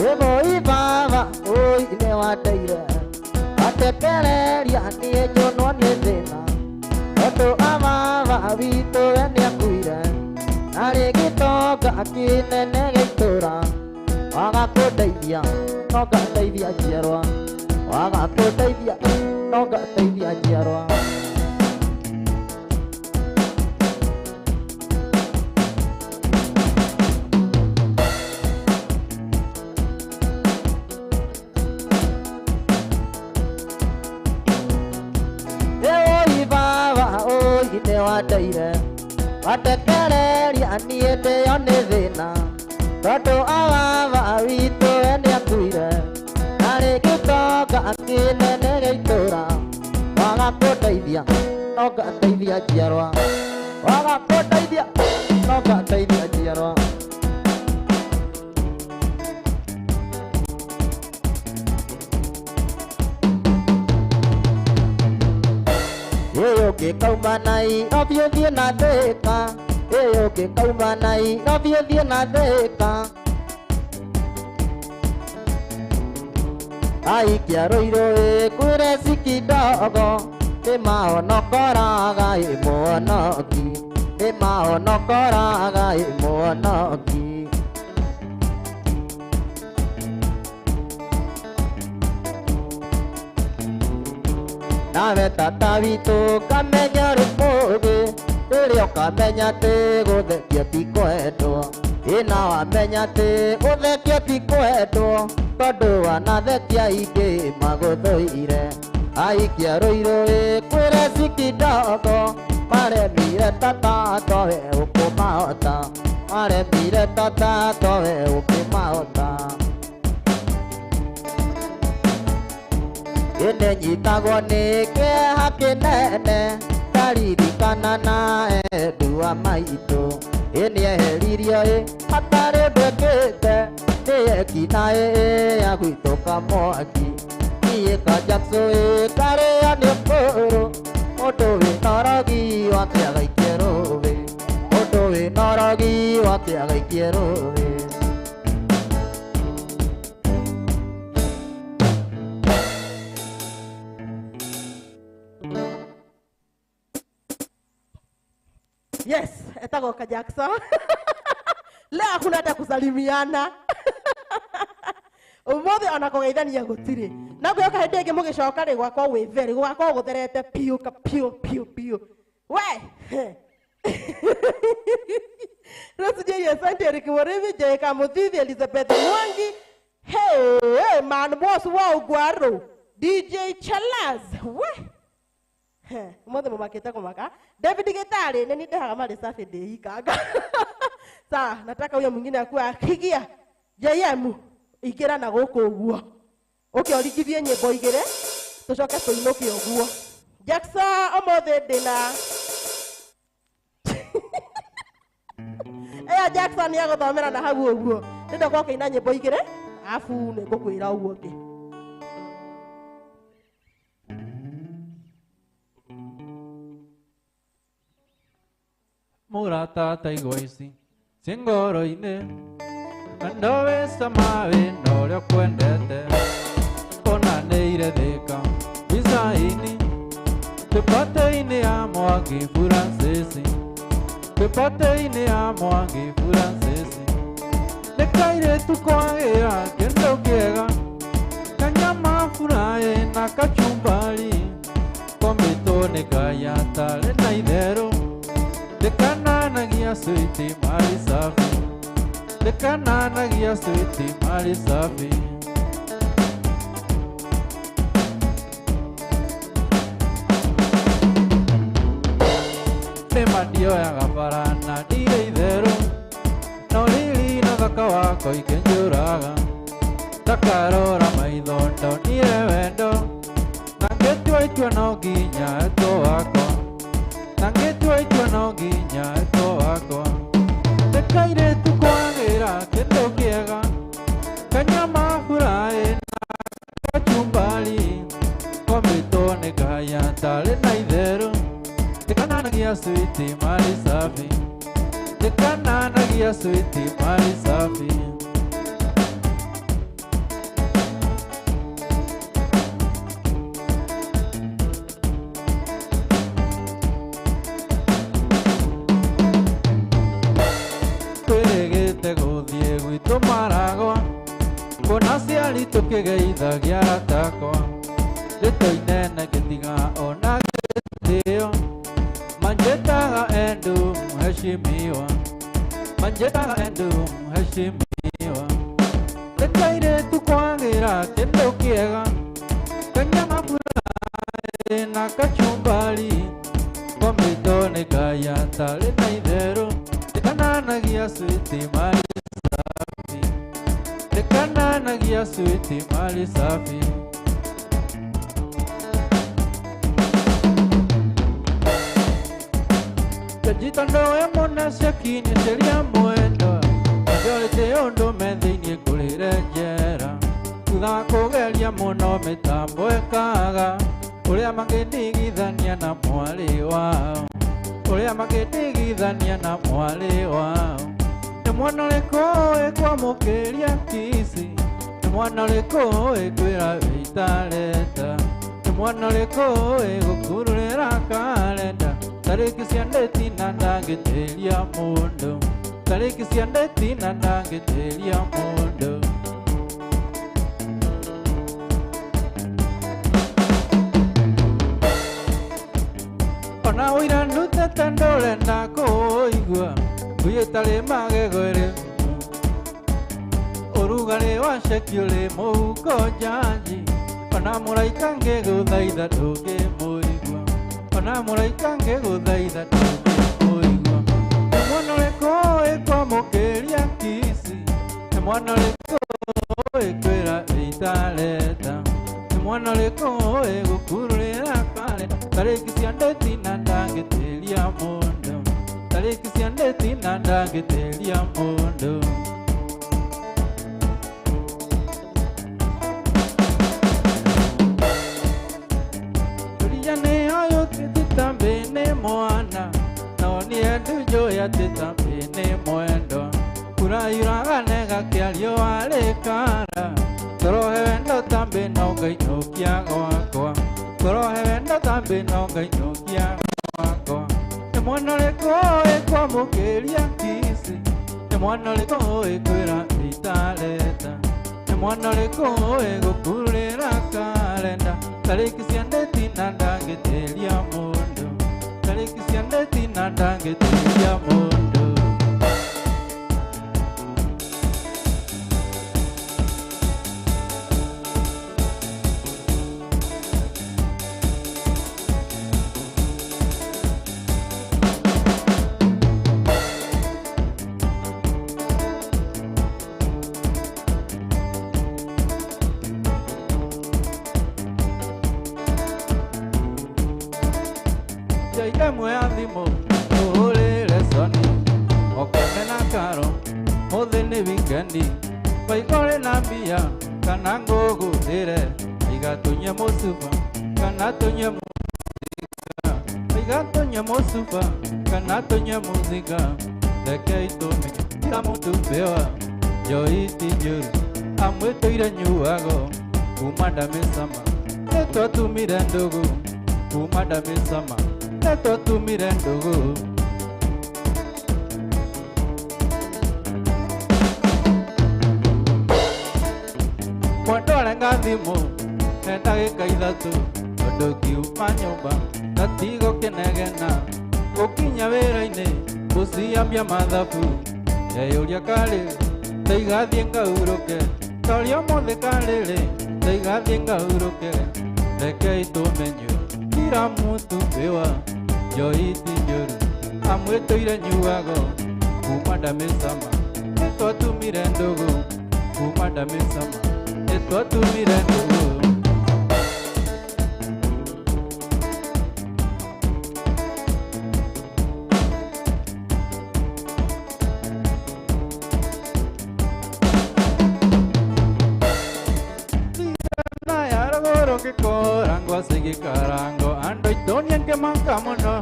ĩmũi baba ũi nĩ wandeire atekereria niĩ njũnwo nĩ thĩna tondũ ababa witũ we nĩakuire Nari gĩtonga kĩnene gĩtũra waga kũndeithia no ngateithia njiarwa waga kũndeithia no ngateithia njiarwa Ĩĩ baba ũi nĩ wandeire watekereria niĩ ndĩo nĩ thĩna tondũ ababa witũ we nĩakuire narĩ gĩtonga kĩnene gĩitũra waga kũndeithia no ngateithia njiarwa waga kũndeithia no ngateithia njiarwa ke kaumanai no vie na deka eyo ke kaumanai no vie na deka ai kia roiro e kure sikidogo e mao no koraga e monoki e mao no koraga e monoki nave tatavitu kamenya rumoge rio kamenya te guthekia ti kwendwo ina wamenya te guthekia ti kwendwo tondu wanathekia ingi maguthuire aikia roiro kwire sikidogo maremire tata towe ukumahota maremire tata towe ukumahota ene nyitagwo nĩ kĩeha kĩnene ndaririkana na endwa maitũ nĩeheririo hatarĩ ndwĩkĩte nĩyekinaĩ ya gwitũka mwaki niĩ Kajakso karĩa nĩ ũkũrũ mũndũ wĩnorogi wake agaikie rũĩ mũndũ wĩnorogi wake agaikie rũĩ Yes, etagwo Kajakso. Leo hakuna hata kusalimiana. Umuthi ona kugeithania gutiri. Na kuyoka hende ingi mugicoka ri gwakwa wi veri gwakwa gutherete piu ka piu. We. Rosije asante Eric Murithi Jeka Muthithi Elizabeth Mwangi. Hey, man boss wa Ugwaro. DJ Chalas. We. Mothe mumakete kumaka David Gitari nini ndehaga mali safi ndeikaga sawa nataka huyo mwingine akuwa akigia JM igira na guku uguo ukiorigithie nyimbo igire tucoke tuinuke uguo Jackson omothe ndina Jackson ya guthomera na hau uguo ndindo kwa kaina nyimbo igire afu nigukwira uguo ngi Murata taigwaici cingoro-inĩ ndowe samawe norĩa kwendete onanĩire thĩka bica-inĩ kĩpate-inĩ ya Mwangi Francis kĩpate-inĩ ya Mwangi Francis nĩ kairĩtu kwagĩra kĩndũ kĩega kanyama furaĩ na kachumbari kombĩtwo nĩ Ngai atarĩ na itherũ Dekananagia sweetie mali safi Dekananagia sweetie mali safi Nĩmandio ya gabarana ndire itherũ no riri na thaka wako ikĩnjũraga takarora maitho ndonire wendo na ngĩtua itua no nginya eto wakwa Nangetua itua no nginya eto wakwa Ndekairetu kwagĩra kĩndũ kĩega kanyama furaĩ na kachumbari kombĩtwo nĩ Ngai atarĩ na itherũ Dekananagia sweetie mali safi Dekananagia sweetie mali safi Aciari tũkĩgeithagia atakwa rĩtwa inene ngĩtiga ona gĩtĩo manjĩtaga endu mheshimiwa manjĩtaga endu mheshimiwa nĩ kairĩtu kwagĩra kĩndũ kĩega kanyama furaĩ na kachumbari kombĩtwo nĩ Ngai atarĩ na itherũ Dekananagia sweetie mali safi Dekananagia sweetie mali safi Kajitandoe mona siakini seria mwendo Ajolete ondo methĩinĩ ngũrĩre njera Thutha wa kũgeria mũno mĩtambo ĩkaga Uria makĩndigithania na mwarĩ wao, uria makĩndigithania na mwarĩ wao. Nĩ mwana ũrĩkũ ũĩ kwamũkĩria kisi, nĩ mwana ũrĩkũ ũĩ kwĩra wĩitarenda, nĩ mwana ũrĩkũ ũĩ gũkururĩra karenda. Tarĩki cia ndĩti na ndangĩtĩria mũndũ, tarĩki cia ndĩti na ndangĩtĩria mũndũ. Ona ũira ndutĩte ndũrenda kũigua, ngui ĩtarĩ magego ĩrĩ ũrugarĩ wa ceki ũrĩ mũhuko njanji. Ona mũraika ngĩgũthaitha ndũngĩmũigua, ona mũraika ngĩgũthaitha ndũngĩmũigua. Nĩ mwana ũrĩkũ ũĩ kwamũkĩria kisi, nĩ mwana ũrĩkũ ũĩ kwĩra wĩitarenda, nĩ mwana ũrĩkũ ũĩ gũkururĩra karenda. Tarĩki cia ndĩti na ndangĩtĩria mũndũ, tarĩki cia ndĩti na ndangĩtĩria mũndũ. Mwana no niendu njoya titambi ni mwendo kurayuraga nega kiario arikara torohe wendo tambi no ngainũkia gwakwa, torohe wendo tambi no ngainũkia gwakwa. Nĩ mwana ũrĩkũ ũĩ kwamũkĩria kisi, nĩ mwana ũrĩkũ ũĩ kwĩra wĩitarenda, nĩ mwana ũrĩkũ ũĩ gũkururĩra karenda. Tarĩki cia ndĩti na ndangĩtĩria mũndũ, tarĩki cia ndĩti na ndangĩtĩria mũndũ. Mwe ya thimũ ũhũrĩre Soni okone na Karo mũthĩ nĩ wikendi, waigore na mbia kana ngũgũrĩre, iga tũnyue mũcuba kana tũnyue mũthika, iga tũnyue mũcuba kana tũnyue mũthika. Reke itũmenye kila mũndũ pewa njoi ti njũru, amwĩtũire nyuago kuma Ndamĩcama, nĩtwatumire ndũgũ kuma Ndamĩcama, nĩtwatumire ndũgũ. Mwandore thimũ he ndagĩka ithatũ tondũ ngiuma nyũmba ngatigo kĩnegena, gũkinya wĩra-inĩ gũciambia mathabu, ndeyũria karĩ ndaigathiĩ ngahurũke, toria ũmũthĩ karĩrĩ ndaigathiĩ ngahurũke. Rekei tũmenye kila mũndũ pewa njoi ti njũru, amwĩtũire nyuago kuma Ndamĩcama, nĩtwatumire ndũgũ kuma Ndamĩcama, nĩtwatumire ndũgũ. Korango sigi karango ando itonian ke makamono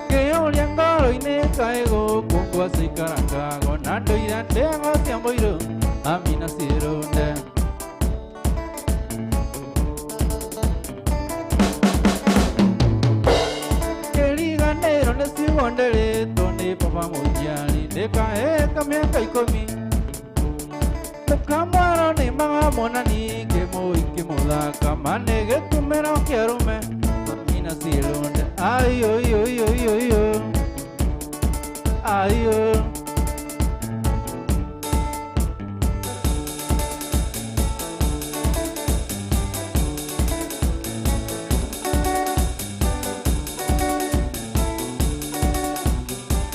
ke oliangaro ine kaego kukwa sikarango nando irande ngo tiamboiro amina sironde keliga nero ne siwondele toni papa mujali deka kamya kaikomi kamaro ni mga monani ke mo ikimula kamane ge tumera kerume amina silonde ayo yo yo yo yo ayo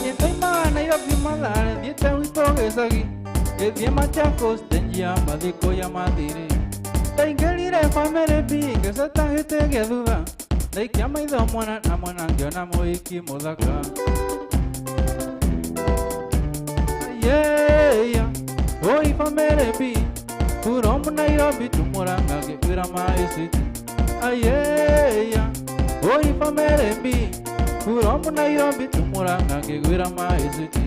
Niente mana ira primavera niente uito esagi que bien machacos tenía madico ya madire tengelire famere bi que se tan este que duda de que ama ido mona na mona yo na moiki modaka yeah oi famere bi puro mona ira bi tu moranga que pura mai city ayeya oi pamerembi kuromu na irombi tumuranga ngegwira maiziti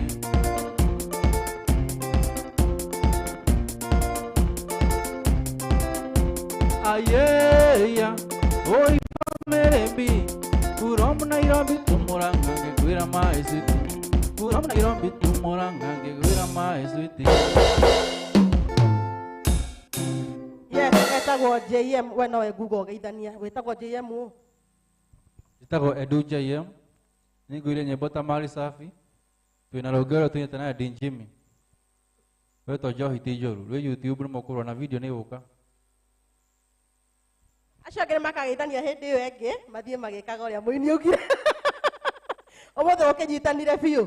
ayeya oi pamerembi kuromu na irombi tumuranga ngegwira maiziti kuromu na irombi tumuranga ngegwira maiziti. Wetagwo JM, we no Google geithania, wetagwo JM u. Wetagwo Edu JM. Niguire nyimbo ta mali safi. Twina rugero tunyita na Dean Jimmy. Weto Johi Tijoru. Rwe YouTube ni mukurwa na video ni uka. Acio angĩ makageithania hĩndĩ ĩyo ĩngĩ mathiĩ magĩkaga ũrĩa mũini ũngĩ. Ũmũthĩ ũkĩnyitanire biũ.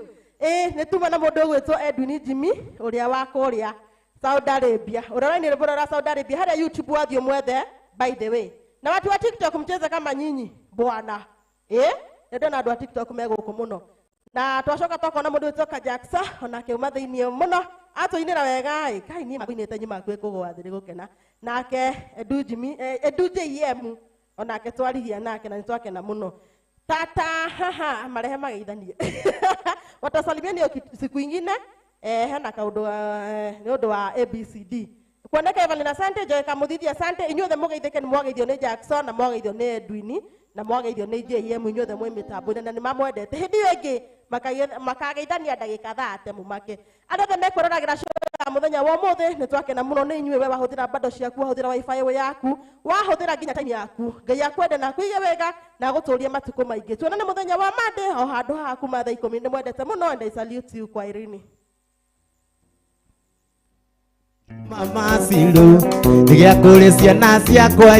Nĩ tuma na mũndũ ũgwĩtwo Edwin Jimmy ũrĩa wa kũrĩa Saudi Arabia. Unaona ribora Saudi Arabia hata YouTube wathi umwethe by the way. Na watu wa TikTok mcheze kama nyinyi bwana. Ndio na watu wa TikTok megũkũ mũno. Na twacoka twakona mũndũ wĩtwo Jackson onake uma thĩinĩ mũno. Atũinĩra wega kai niĩ makuinĩte nyima kwĩ kũgwa thĩ gũkena. Nake Edu Jimmy Edu JM onake twarigia nake na nĩtwakena mũno. Tata haha marehe mageithanie. Watasalimiani siku ingine. Hena kaundu ni undu wa ABCD kuoneka Evelyn asante Joy Kamuthithia asante inyuothe mugeithike ni mwageithio ni Jackson na mwageithio ni Edwin na mwageithio ni JM inyuothe mwe mitambo na ni mamwendete hindi yengi makageithania ndagika 30 mumake andothe mekwĩroragira show ya muthenya wa umuthi ni twakena muno ni inyuĩ we wahuthira bando ciaku wahuthira wifi yaku wahuthira nginya time yaku Ngai akwende na kuige wega na gũtũria matuko maingi tuonane muthenya wa Monday o handu haku mathaa 10 ni mwendete muno and I salute you kwa Irini. Mama Silu, nigĩa kũrĩ ciana ciakwa